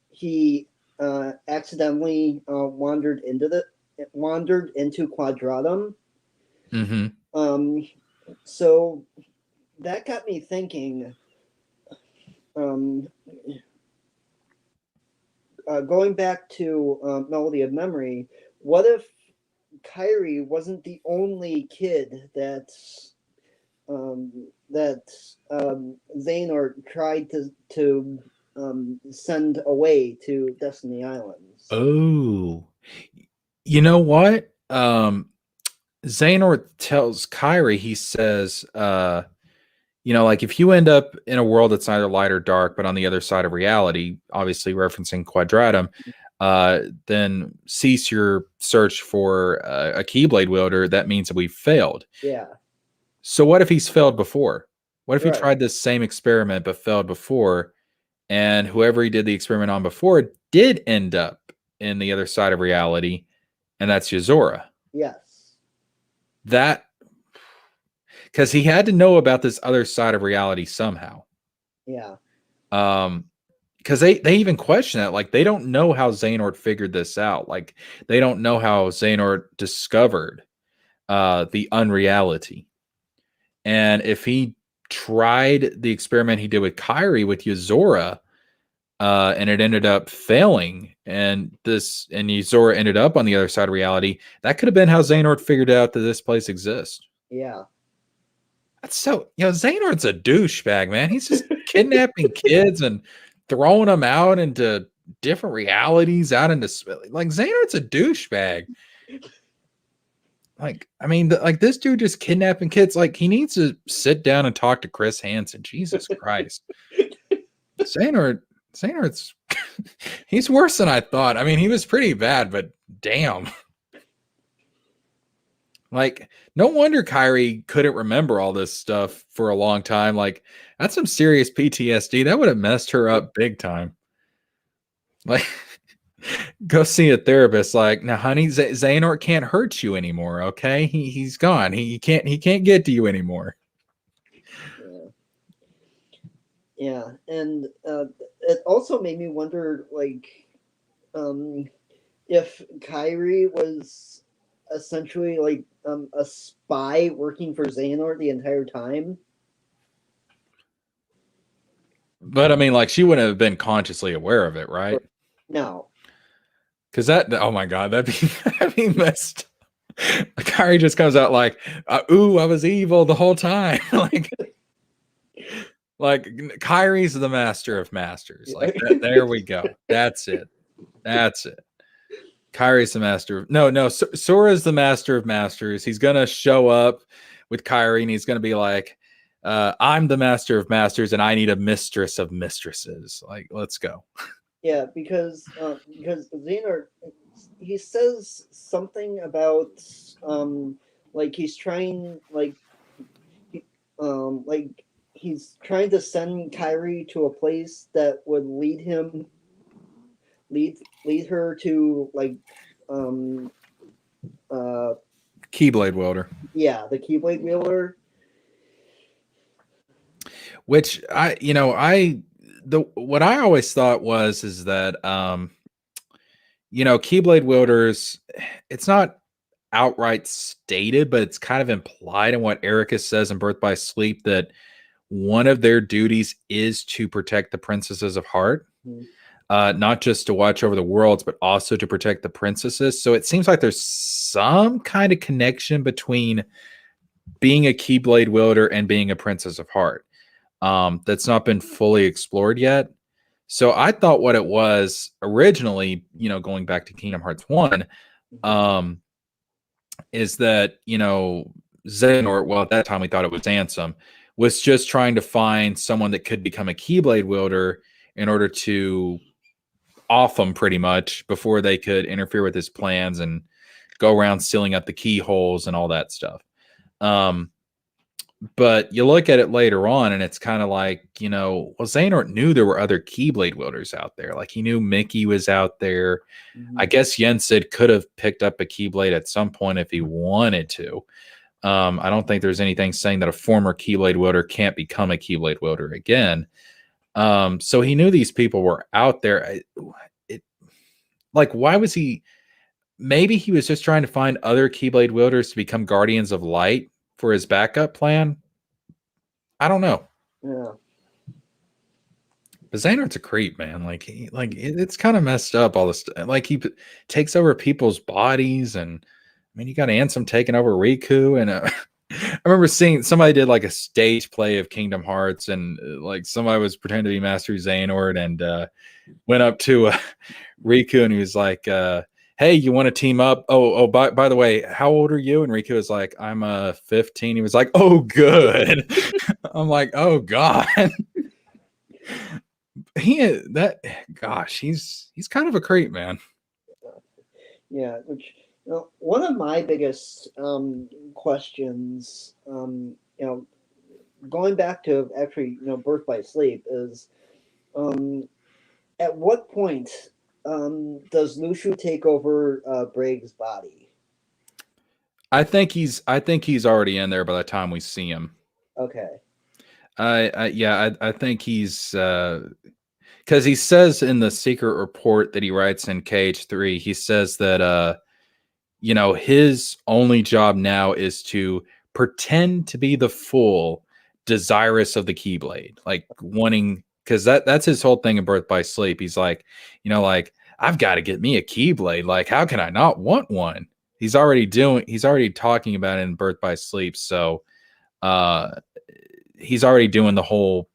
he accidentally wandered into Quadratum. So that got me thinking. Going back to Melody of Memory, what if Kairi wasn't the only kid that Xehanort tried to send away to Destiny Islands? Oh, you know what? Xehanort tells Kairi, he says, like if you end up in a world that's either light or dark, but on the other side of reality, obviously referencing Quadratum, then cease your search for a Keyblade wielder. That means that we've failed. Yeah. So what if he's failed before? What if he tried this same experiment but failed before, and whoever he did the experiment on before did end up in the other side of reality, and that's Yozora? Yes. That, because he had to know about this other side of reality somehow. Yeah. Because they even question that. Like, they don't know how Xehanort figured this out. Like, they don't know how Xehanort discovered the unreality. And if he tried the experiment he did with Kairi with Yozora, and it ended up failing, and Yozora ended up on the other side of reality, that could have been how Xehanort figured out that this place exists. Yeah. That's so, Xehanort's a douchebag, man. He's just kidnapping kids and throwing them out into different realities, out into, like, Xehanort's a douchebag. Like, I mean, like, this dude just kidnapping kids. Like, he needs to sit down and talk to Chris Hansen. Jesus Christ. Xehanort's he's worse than I thought. I mean, he was pretty bad, but damn. Like, no wonder Kyrie couldn't remember all this stuff for a long time. Like, that's some serious PTSD. That would have messed her up big time. Like, go see a therapist. Like, now, honey, Xehanort can't hurt you anymore. Okay, he's gone. He can't get to you anymore. Yeah, and it also made me wonder, like, if Kyrie was essentially like a spy working for Xehanort the entire time. But I mean, like, she wouldn't have been consciously aware of it, right? No. Because oh my god, that'd be messed. Kyrie just comes out like, "Ooh, I was evil the whole time." like Kyrie's the master of masters. Like there we go. That's it. That's it. Kyrie's the master. No. Sora's the master of masters. He's gonna show up with Kyrie, and he's gonna be like, "I'm the master of masters, and I need a mistress of mistresses." Like, let's go. Yeah, because Xehanort, he says something about like he's trying like he's trying to send Kyrie to a place that would lead her to like Keyblade welder. Yeah, the Keyblade wielder. Which what I always thought is that Keyblade wielders, it's not outright stated, but it's kind of implied in what Erica says in Birth by Sleep that one of their duties is to protect the princesses of heart. Not just to watch over the worlds, but also to protect the princesses. So it seems like there's some kind of connection between being a Keyblade wielder and being a princess of heart. That's not been fully explored yet. So I thought what it was originally, going back to Kingdom Hearts 1, is that, Xehanort, well, at that time we thought it was Ansem, was just trying to find someone that could become a Keyblade wielder in order to off them pretty much before they could interfere with his plans and go around sealing up the keyholes and all that stuff. But you look at it later on and it's kind of like, Xehanort knew there were other Keyblade wielders out there. Like he knew Mickey was out there. I guess Yensid could have picked up a Keyblade at some point if he wanted to. I don't think there's anything saying that a former Keyblade wielder can't become a Keyblade wielder again. So he knew these people were out there. Why was he? Maybe he was just trying to find other Keyblade wielders to become Guardians of Light for his backup plan. I don't know. Yeah. But Xehanort's a creep, man. It's kind of messed up. All this, like he takes over people's bodies, and I mean, you got Ansem taking over Riku, and I remember seeing somebody did like a stage play of Kingdom Hearts, and like somebody was pretending to be Master Xehanort, and went up to Riku, and he was like, "Hey, you want to team up? Oh, by the way, how old are you?" And Riku was like, "I'm 15." He was like, "Oh, good." I'm like, "Oh God." He's kind of a creep, man. Yeah, which one of my biggest questions, going back to actually, Birth by Sleep, is at what point does Lucio take over Braig's body? I think he's already in there by the time we see him. Okay. I think he's because he says in the secret report that he writes in KH3, he says that his only job now is to pretend to be the fool desirous of the Keyblade, like wanting, because that's his whole thing in Birth by Sleep. He's like, I've got to get me a Keyblade. Like, how can I not want one? He's already talking about it in Birth by Sleep. So he's already doing the whole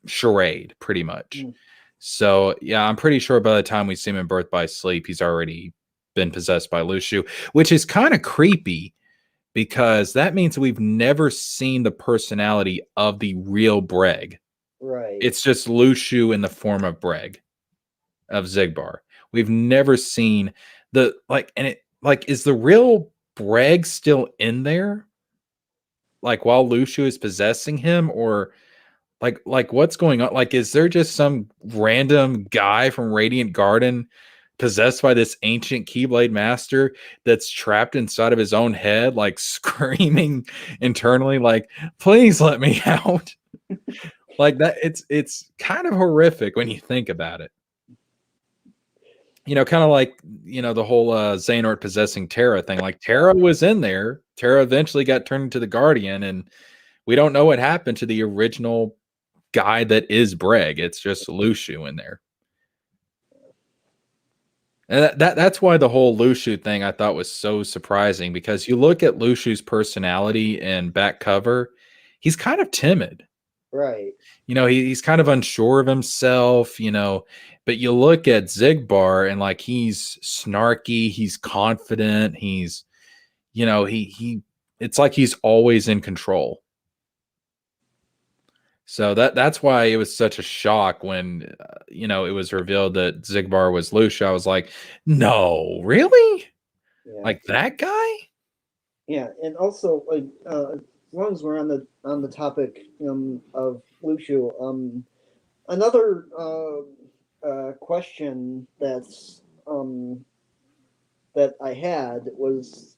charade pretty much. So yeah, I'm pretty sure by the time we see him in Birth by Sleep, he's already been possessed by Lucio, which is kind of creepy because that means we've never seen the personality of the real Breg. Right. It's just Lucio in the form of Breg, of Xigbar. We've never seen is the real Breg's still in there, like while Lucio is possessing him, or like what's going on? Like, is there just some random guy from Radiant Garden possessed by this ancient Keyblade master that's trapped inside of his own head, like screaming internally, like, please let me out? Like that, it's kind of horrific when you think about it. Kind of like, the whole Xehanort possessing Terra thing. Like, Terra was in there. Terra eventually got turned into the Guardian, and we don't know what happened to the original guy that is Breg. It's just Lucio in there. And that's why the whole Lucio thing I thought was so surprising, because you look at Lucio's personality and back cover, he's kind of timid. Right. He's kind of unsure of himself, but you look at Zigbar and like he's snarky, he's confident, he's, he it's like he's always in control. So that's why it was such a shock when, it was revealed that Zigbar was Lucio. I was like, no, really? Yeah. Like that guy? Yeah, and also like as long as we're on the topic of Lucio, another question that I had was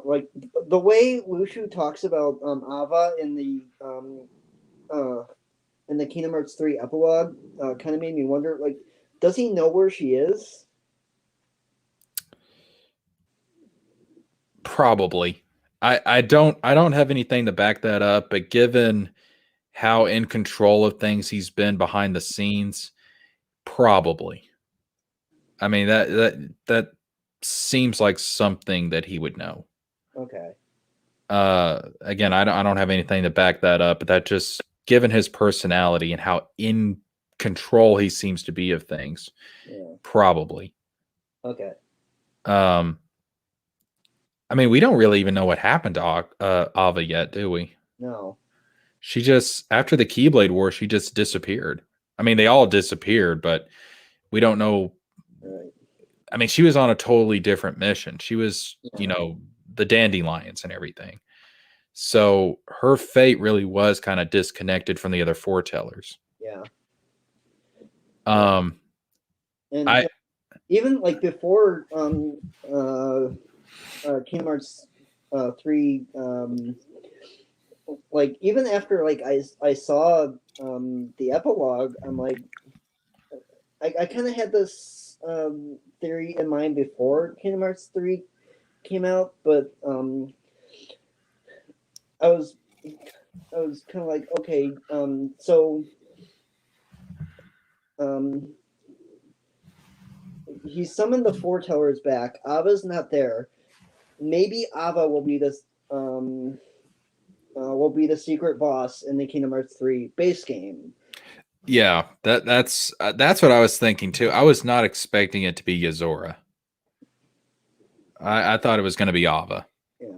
like the way Lucio talks about Ava in the Kingdom Hearts 3 epilogue kind of made me wonder, like, does he know where she is? Probably. I don't have anything to back that up, but given how in control of things he's been behind the scenes, probably. I mean, that seems like something that he would know. Okay. Again, I don't have anything to back that up, but that just, given his personality and how in control he seems to be of things, probably. Okay. I mean, we don't really even know what happened to Ava yet, do we? No. She just, after the Keyblade War, she just disappeared. I mean, they all disappeared, but we don't know. Right. I mean, she was on a totally different mission. She was, the Dandelions and everything. So her fate really was kind of disconnected from the other foretellers. Yeah. And even like before Kingdom Hearts 3, like even after like I saw the epilogue, I'm like, I kind of had this theory in mind before Kingdom Hearts 3 came out, but I was kind of like, okay, so he summoned the foretellers back. Ava's not there. Maybe Ava will be this will be the secret boss in the Kingdom Hearts 3 base game. Yeah, that's what I was thinking too. I was not expecting it to be Yozora. I thought it was going to be Ava. Yeah.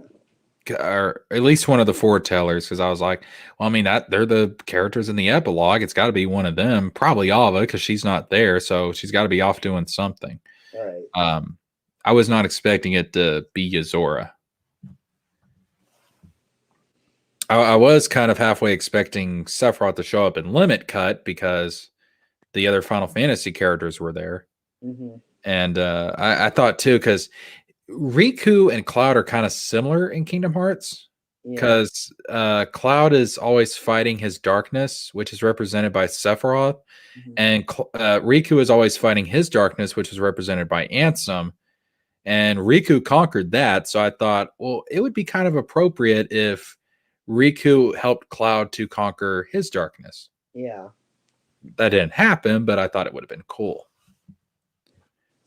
Or at least one of the foretellers, because I was like, well, I mean, they're the characters in the epilogue. It's got to be one of them, probably Ava, because she's not there, so she's got to be off doing something. All right. I was not expecting it to be Yozora. I was kind of halfway expecting Sephiroth to show up in Limit Cut because the other Final Fantasy characters were there. Mm-hmm. And I thought too, because Riku and Cloud are kind of similar in Kingdom Hearts, because Cloud is always fighting his darkness, which is represented by Sephiroth, and Riku is always fighting his darkness, which is represented by Ansem, and Riku conquered that. So I thought, well, it would be kind of appropriate if Riku helped Cloud to conquer his darkness. Yeah. That didn't happen, but I thought it would have been cool.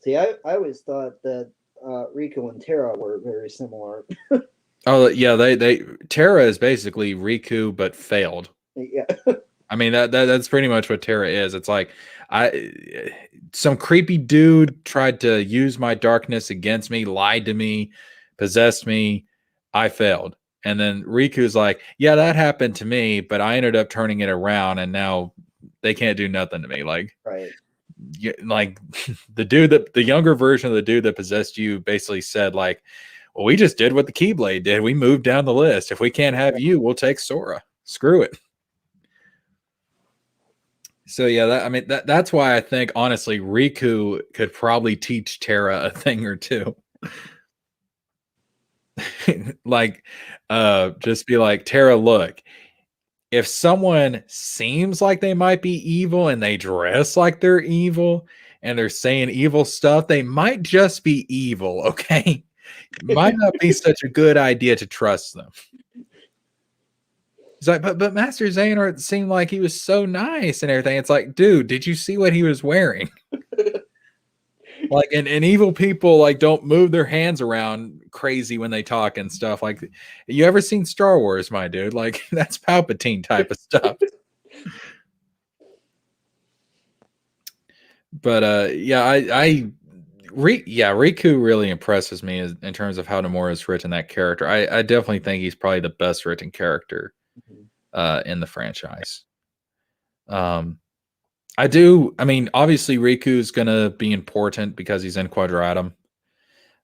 See, I always thought that Riku and Terra were very similar. Oh yeah, they Terra is basically Riku but failed. Yeah. I mean that's pretty much what Terra is. It's like some creepy dude tried to use my darkness against me, lied to me, possessed me. I failed. And then Riku's like, yeah, that happened to me, but I ended up turning it around, and now they can't do nothing to me. Like, right. Like the younger version of the dude that possessed you basically said, like, well, we just did what the Keyblade did. We moved down the list. If we can't have you, we'll take Sora. Screw it. So yeah, that's why I think honestly Riku could probably teach Terra a thing or two. Like just be like, Terra, look, if someone seems like they might be evil and they dress like they're evil and they're saying evil stuff, they might just be evil, okay? It might not be such a good idea to trust them. It's like, but Master Xehanort seemed like he was so nice and everything. It's like, dude, did you see what he was wearing? Like, and evil people like don't move their hands around crazy when they talk and stuff. Like, you ever seen Star Wars, my dude? Like, that's Palpatine type of stuff. But Riku really impresses me in terms of how Nomura's written that character. I definitely think he's probably the best written character in the franchise. Obviously Riku's gonna be important because he's in Quadratum.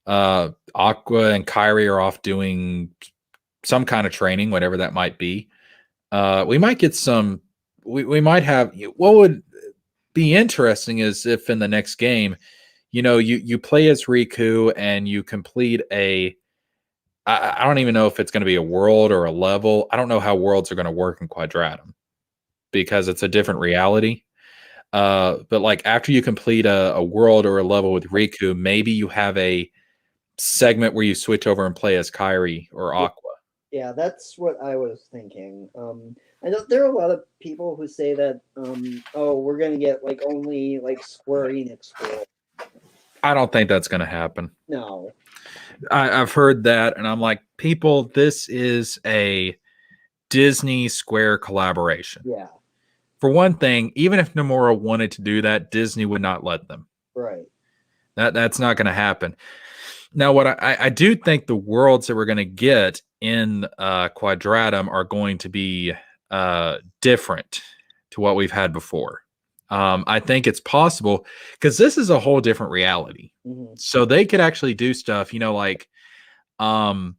Aqua and Kairi are off doing some kind of training, whatever that might be. We might get some. We might have. What would be interesting is if in the next game, you play as Riku and you complete a. I don't even know if it's going to be a world or a level. I don't know how worlds are going to work in Quadratum because it's a different reality. But like after you complete a world or a level with Riku, maybe you have a segment where you switch over and play as Kairi or Aqua. Yeah, that's what I was thinking. I know there are a lot of people who say that, we're gonna get like only like Square Enix world. I don't think that's gonna happen. No. I've heard that, and I'm like, people, this is a Disney Square collaboration. Yeah. For one thing, even if Nomura wanted to do that, Disney would not let them. Right. That's not going to happen. Now, what I do think the worlds that we're going to get in Quadratum are going to be different to what we've had before. I think it's possible because this is a whole different reality. Mm-hmm. So they could actually do stuff, like in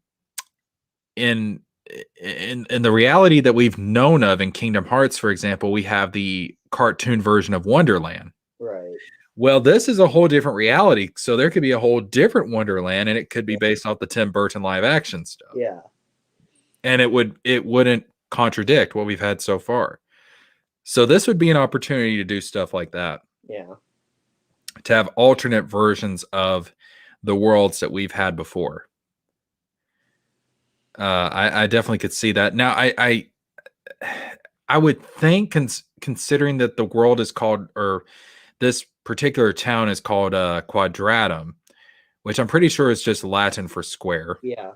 the reality that we've known of in Kingdom Hearts, for example, we have the cartoon version of Wonderland. Right. Well, this is a whole different reality. So there could be a whole different Wonderland, and it could be based off the Tim Burton live action stuff. Yeah. And it wouldn't contradict what we've had so far. So this would be an opportunity to do stuff like that. Yeah. To have alternate versions of the worlds that we've had before. I definitely could see that. Now, I would think, considering that the world is called, or this particular town is called Quadratum, which I'm pretty sure is just Latin for square. Yeah.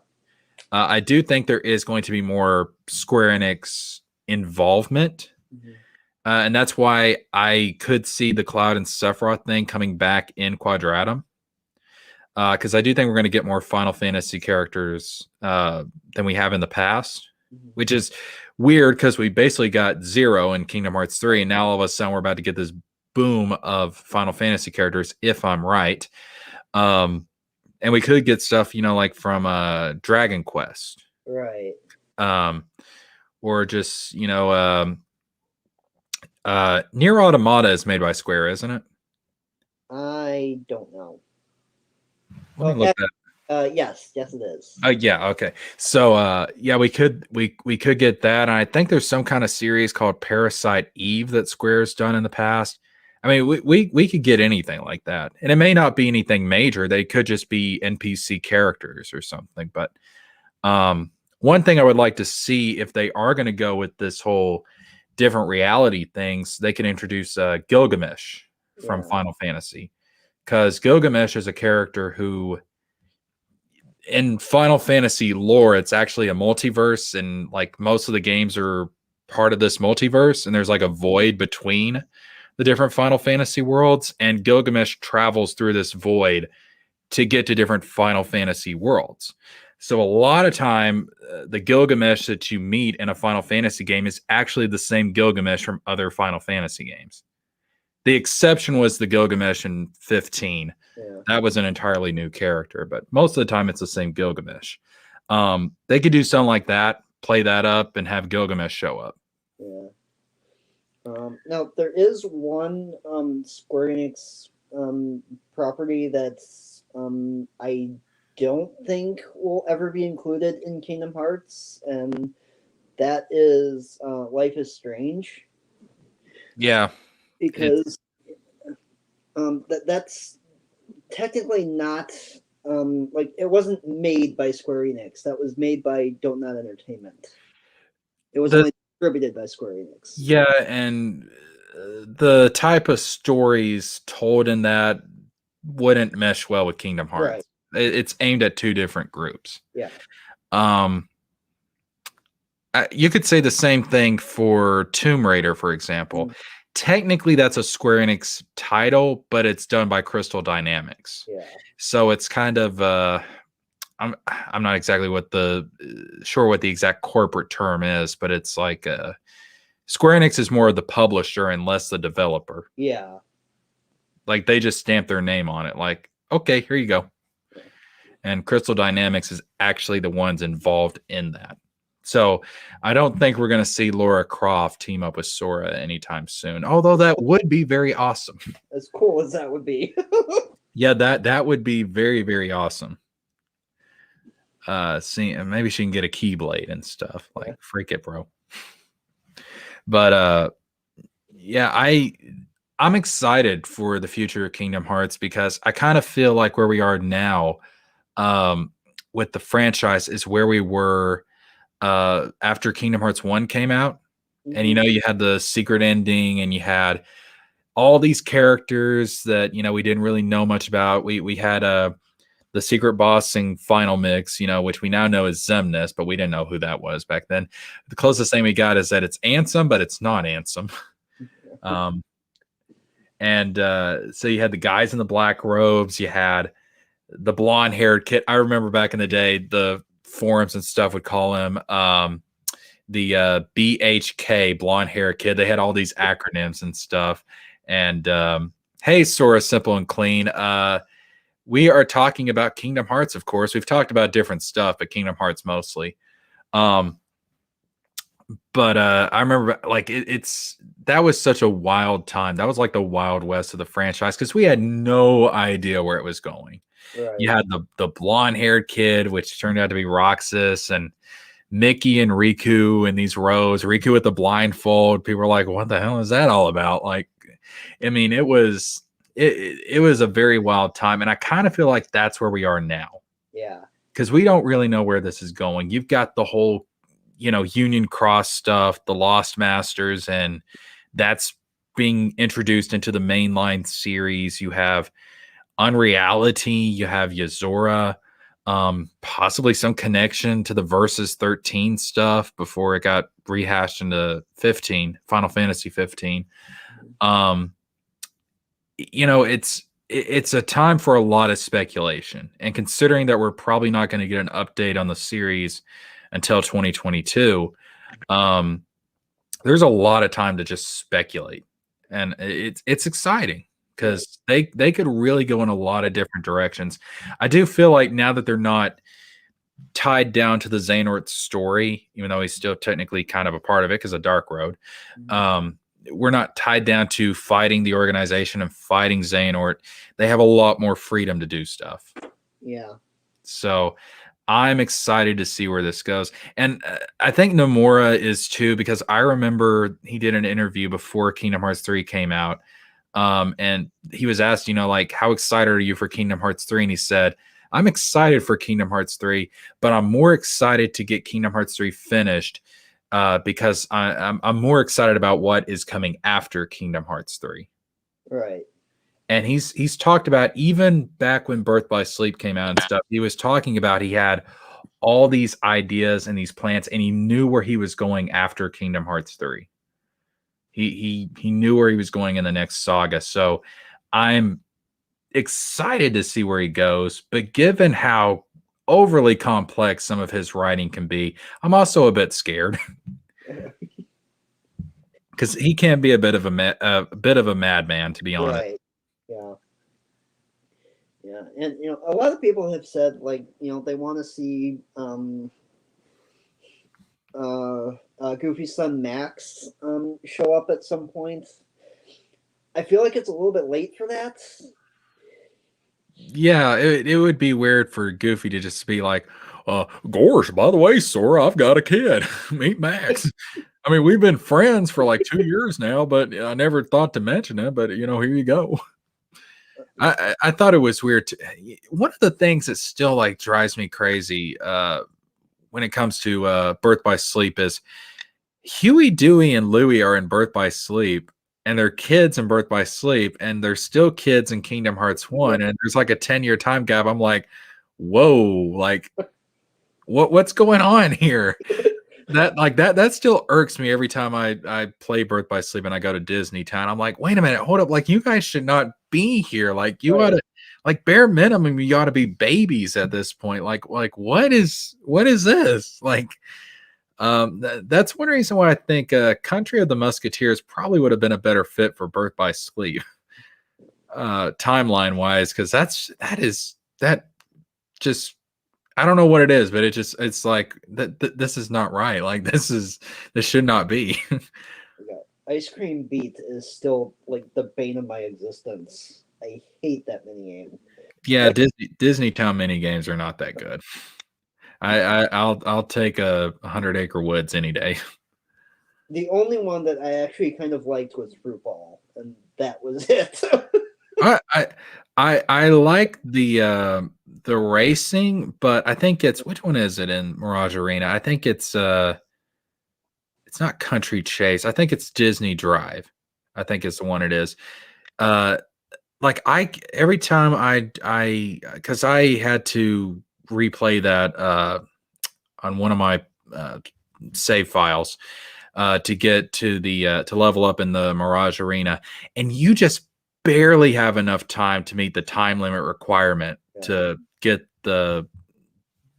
I do think there is going to be more Square Enix involvement. Mm-hmm. And that's why I could see the Cloud and Sephiroth thing coming back in Quadratum. Because I do think we're going to get more Final Fantasy characters than we have in the past, which is weird because we basically got 0 in Kingdom Hearts 3, and now all of a sudden we're about to get this boom of Final Fantasy characters, if I'm right. And we could get stuff, like from Dragon Quest. Right. Or just, Nier Automata is made by Square, isn't it? I don't know. Let me look that. Yes, it is. Yeah, okay. So we could get that. And I think there's some kind of series called Parasite Eve that Square's done in the past. I mean, we could get anything like that. And it may not be anything major. They could just be NPC characters or something. But one thing I would like to see, if they are going to go with this whole different reality things, they can introduce Gilgamesh from Final Fantasy. Because Gilgamesh is a character who, in Final Fantasy lore, it's actually a multiverse, and like most of the games are part of this multiverse, and there's like a void between the different Final Fantasy worlds, and Gilgamesh travels through this void to get to different Final Fantasy worlds. So a lot of time, the Gilgamesh that you meet in a Final Fantasy game is actually the same Gilgamesh from other Final Fantasy games. The exception was the Gilgamesh in 15. Yeah. That was an entirely new character, but most of the time it's the same Gilgamesh. They could do something like that, play that up, and have Gilgamesh show up. Yeah. Now there is one Square Enix property that's I don't think will ever be included in Kingdom Hearts, and that is Life is Strange. Yeah, because that's technically not like it wasn't made by Square Enix. That was made by Don't Not Entertainment. It was only distributed by Square Enix. Yeah, and the type of stories told in that wouldn't mesh well with Kingdom Hearts. Right. It's aimed at two different groups. Yeah. You could say the same thing for Tomb Raider, for example. Mm. Technically, that's a Square Enix title, but it's done by Crystal Dynamics. Yeah. So it's kind of I'm not exactly sure what the exact corporate term is, but it's like Square Enix is more of the publisher and less the developer. Yeah. Like they just stamp their name on it. Like, okay, here you go. Yeah. And Crystal Dynamics is actually the ones involved in that. So I don't think we're going to see Lara Croft team up with Sora anytime soon, although that would be very awesome. As cool as that would be. Yeah, that would be very, very awesome. Maybe she can get a Keyblade and stuff. Like, freak it, bro. But yeah, I'm excited for the future of Kingdom Hearts because I kind of feel like where we are now with the franchise is where we were after Kingdom Hearts 1 came out. And you had the secret ending and you had all these characters that we didn't really know much about. We had the secret boss in Final Mix, which we now know is Xemnas, but we didn't know who that was back then. The closest thing we got is that it's Ansem, but it's not Ansem. So you had the guys in the black robes, you had the blonde-haired kid. I remember back in the day, the forums and stuff would call him the BHK, blonde-haired kid. They had all these acronyms and stuff. And hey, Sora, Simple and Clean. We are talking about Kingdom Hearts, of course. We've talked about different stuff, but Kingdom Hearts mostly. But I remember that was such a wild time. That was like the Wild West of the franchise because we had no idea where it was going. Right. You had the blonde-haired kid, which turned out to be Roxas, and Mickey and Riku in these rows. Riku with the blindfold. People were like, "What the hell is that all about?" Like, I mean, it was a very wild time, and I kind of feel like that's where we are now. Yeah, because we don't really know where this is going. You've got the whole Union Cross stuff, the Lost Masters, and that's being introduced into the mainline series. You have Unreality, you have Yazora, possibly some connection to the Versus 13 stuff before it got rehashed into 15, Final Fantasy 15. It's a time for a lot of speculation, and considering that we're probably not going to get an update on the series until 2022, there's a lot of time to just speculate, and it's exciting because they could really go in a lot of different directions. I do feel like now that they're not tied down to the Xehanort story, even though he's still technically kind of a part of it because of Dark Road, we're not tied down to fighting the organization and fighting Xehanort. They have a lot more freedom to do stuff. Yeah. So I'm excited to see where this goes. And I think Nomura is too, because I remember he did an interview before Kingdom Hearts 3 came out. And he was asked, how excited are you for Kingdom Hearts 3? And he said, I'm excited for Kingdom Hearts 3, but I'm more excited to get Kingdom Hearts 3 finished because I'm more excited about what is coming after Kingdom Hearts 3. Right. And he's talked about, even back when Birth by Sleep came out and stuff, he was talking about he had all these ideas and these plans, and he knew where he was going after Kingdom Hearts 3. He knew where he was going in the next saga. So I'm excited to see where he goes. But given how overly complex some of his writing can be, I'm also a bit scared. because he can be a bit of a madman, to be honest. Right. Yeah. Yeah. And a lot of people have said like they want to see Goofy's son Max show up at some point. I feel like it's a little bit late for that. Yeah, it would be weird for Goofy to just be like, gosh, by the way, Sora, I've got a kid. Meet Max. I mean, we've been friends for like 2 years now, but I never thought to mention it. But here you go. I thought it was weird. One of the things that still like drives me crazy when it comes to Birth by Sleep is Huey, Dewey, and Louie are in Birth by Sleep, and they're kids in Birth by Sleep, and they're still kids in Kingdom Hearts 1, and there's like a 10-year time gap. I'm like, whoa, like what's going on here? That still irks me every time I play Birth by Sleep and I go to Disney Town. I'm like, wait a minute, hold up, like you guys should not be here. Like you ought to, like bare minimum, you ought to be babies at this point. Like what is this? Like that's one reason why I think Country of the Musketeers probably would have been a better fit for Birth by Sleep, timeline wise, because that just I don't know what it is, but it's like this is not right. Like this should not be. Ice Cream Beat is still like the bane of my existence. I hate that minigame. Yeah, Disney Town mini games are not that good. I'll take a 100-Acre Woods any day. The only one that I actually kind of liked was Fruit Ball, and that was it. I like the racing, but I think it's which one is it in Mirage Arena? I think it's not Country Chase. I think it's Disney Drive. I think it's the one it is. Like every time I because I had to replay that on one of my save files to get to the to level up in the Mirage Arena, and you just barely have enough time to meet the time limit requirement to get the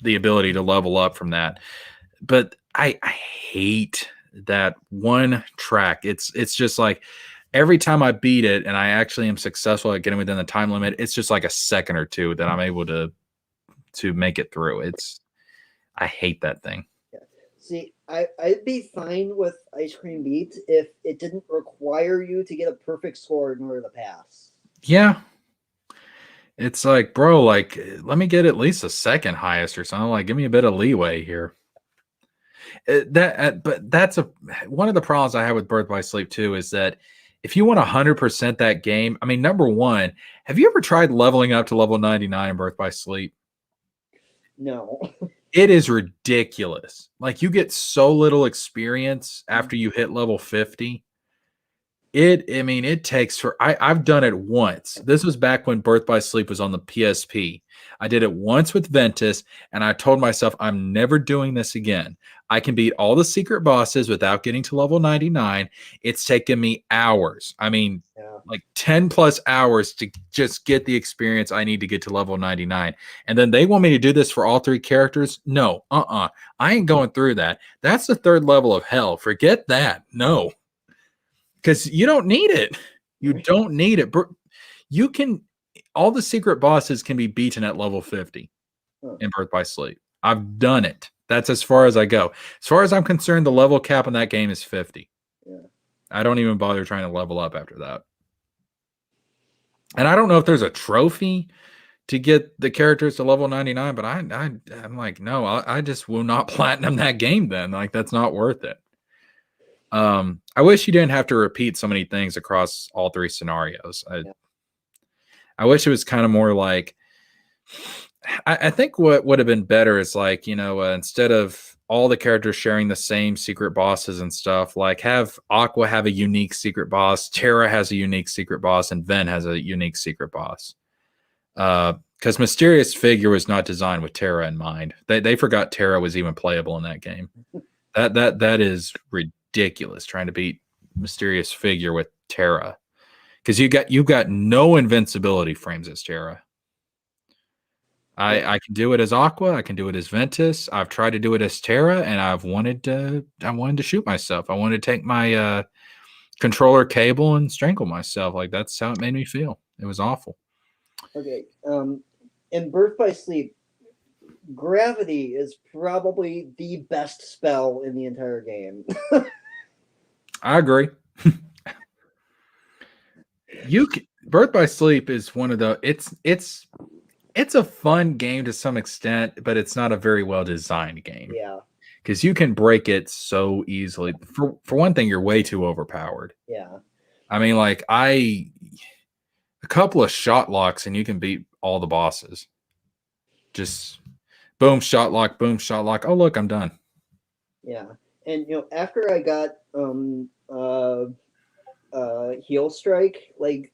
ability to level up from that. But I hate that one track. It's just like every time I beat it and I actually am successful at getting within the time limit, it's just like a second or two that I'm able to make it through. I hate that thing. Yeah. See, I'd be fine with Ice Cream Beat if it didn't require you to get a perfect score in order to pass. Yeah. It's like, bro, like, let me get at least a second highest or something. Like, give me a bit of leeway here. But that's one of the problems I have with Birth by Sleep too is that if you want 100% that game, I mean, number one, have you ever tried leveling up to level 99 in Birth by Sleep? No. It is ridiculous. Like you get so little experience after you hit level 50. It takes I've done it once. This was back when Birth by Sleep was on the PSP. I did it once with Ventus, and I told myself I'm never doing this again. I can beat all the secret bosses without getting to level 99. It's taken me hours. I mean, like 10 plus hours to just get the experience I need to get to level 99. And then they want me to do this for all three characters? No, I ain't going through that. That's the third level of hell. Forget that. No. Because you don't need it. You don't need it. You can, all the secret bosses can be beaten at level 50 in Birth by Sleep. I've done it. That's as far as I go. As far as I'm concerned, the level cap on that game is 50. Yeah. I don't even bother trying to level up after that. And I don't know if there's a trophy to get the characters to level 99, but I'm like, no, I just will not platinum that game then. Like, that's not worth it. I wish you didn't have to repeat so many things across all three scenarios. I wish it was kind of more like, I think what would have been better is like, instead of all the characters sharing the same secret bosses and stuff, like have Aqua have a unique secret boss, Terra has a unique secret boss, and Ven has a unique secret boss. Because Mysterious Figure was not designed with Terra in mind. They forgot Terra was even playable in that game. That is ridiculous trying to beat Mysterious Figure with Terra, because you've got no invincibility frames as Terra. I can do it as Aqua, I can do it as Ventus. I've tried to do it as Terra, and I wanted to shoot myself. I wanted to take my controller cable and strangle myself. Like, that's how it made me feel. It was awful. Okay. In Birth by Sleep, gravity is probably the best spell in the entire game. I agree. Birth by Sleep is one of the it's a fun game to some extent, but it's not a very well designed game. Yeah. Because you can break it so easily. For one thing, you're way too overpowered. Yeah. I mean, like a couple of shot locks and you can beat all the bosses. Just boom, shot lock, boom, shot lock. Oh, look, I'm done. Yeah. And after I got Heel Strike, like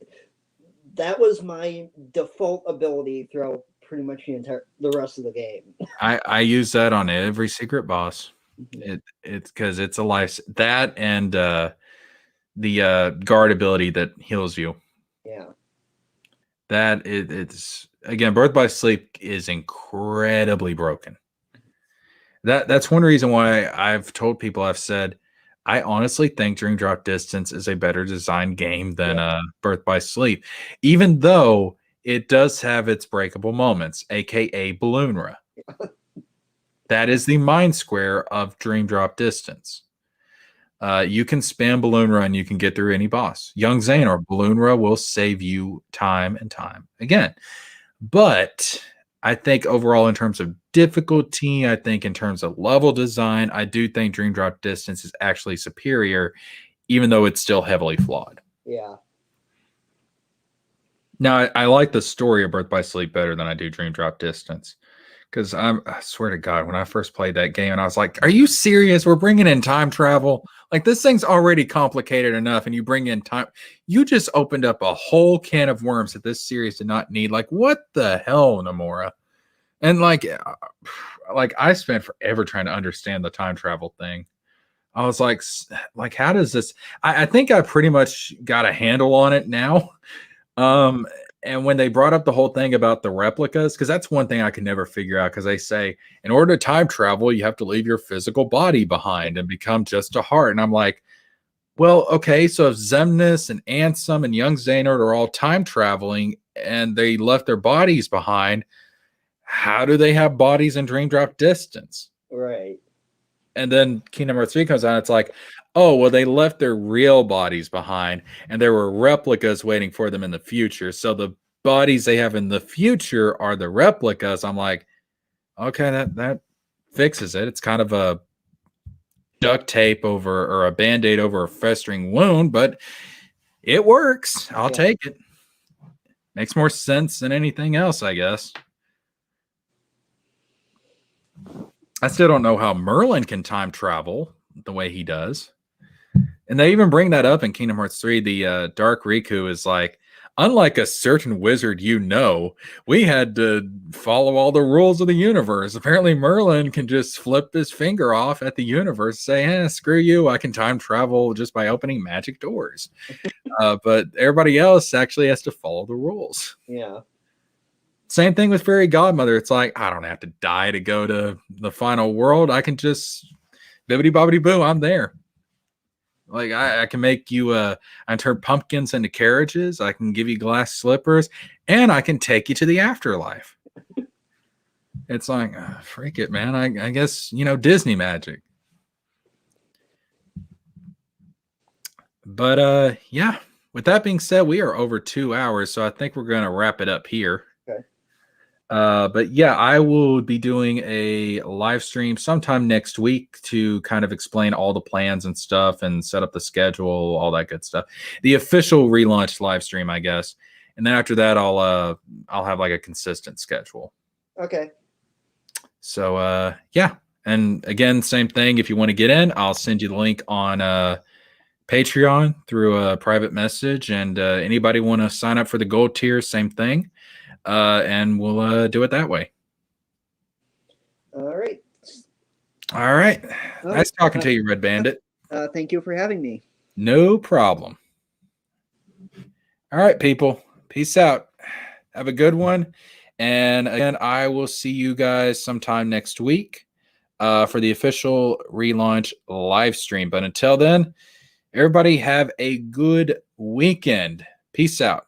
that was my default ability throughout pretty much the rest of the game. I use that on every secret boss. It's because it's a life that and the guard ability that heals you. Yeah. It's again, Birth by Sleep is incredibly broken. That's one reason why I've told people, I've said, I honestly think Dream Drop Distance is a better designed game than Birth by Sleep, even though it does have its breakable moments, aka Balloonra. That is the mind square of Dream Drop Distance. You can spam Balloonra and you can get through any boss. Young Zane or Balloonra will save you time and time again. But I think overall, in terms of difficulty, I think in terms of level design, I do think Dream Drop Distance is actually superior, even though it's still heavily flawed. Yeah. Now, I like the story of Birth by Sleep better than I do Dream Drop Distance. Because I swear to God, when I first played that game, and I was like, are you serious? We're bringing in time travel? Like, this thing's already complicated enough, and you bring in time. You just opened up a whole can of worms that this series did not need. Like, what the hell, Nomura? And like I spent forever trying to understand the time travel thing. I was like, how does this? I think I pretty much got a handle on it now. And when they brought up the whole thing about the replicas, because that's one thing I can never figure out, because they say in order to time travel, you have to leave your physical body behind and become just a heart. And I'm like, well, okay, so if Xemnas and Ansem and Young Xehanort are all time traveling and they left their bodies behind, how do they have bodies in Dream Drop Distance? Right. And then Kingdom Hearts 3 comes out, it's like, oh, well, they left their real bodies behind, and there were replicas waiting for them in the future. So the bodies they have in the future are the replicas. I'm like, okay, that fixes it. It's kind of a duct tape over, or a Band-Aid over a festering wound, but it works. I'll take it. Makes more sense than anything else, I guess. I still don't know how Merlin can time travel the way he does. And they even bring that up in Kingdom Hearts 3. The Dark Riku is like, unlike a certain wizard we had to follow all the rules of the universe. Apparently Merlin can just flip his finger off at the universe, say, screw you, I can time travel just by opening magic doors. But everybody else actually has to follow the rules. Yeah. Same thing with Fairy Godmother. It's like, I don't have to die to go to the final world. I can just bibbity bobbity boo, I'm there. Like, I can make you I turn pumpkins into carriages. I can give you glass slippers, and I can take you to the afterlife. It's like, freak it, man. I guess, Disney magic. But yeah, with that being said, we are over 2 hours, so I think we're going to wrap it up here. Okay. But yeah, I will be doing a live stream sometime next week to kind of explain all the plans and stuff and set up the schedule, all that good stuff. The official relaunch live stream, I guess. And then after that, I'll have like a consistent schedule. Okay. So yeah. And again, same thing. If you want to get in, I'll send you the link on Patreon through a private message. And anybody want to sign up for the gold tier, same thing. And we'll do it that way. All right. All right. Nice talking to you, Redbandit. Thank you for having me. No problem. All right, people. Peace out. Have a good one. And again, I will see you guys sometime next week for the official relaunch live stream. But until then, Everybody have a good weekend. Peace out.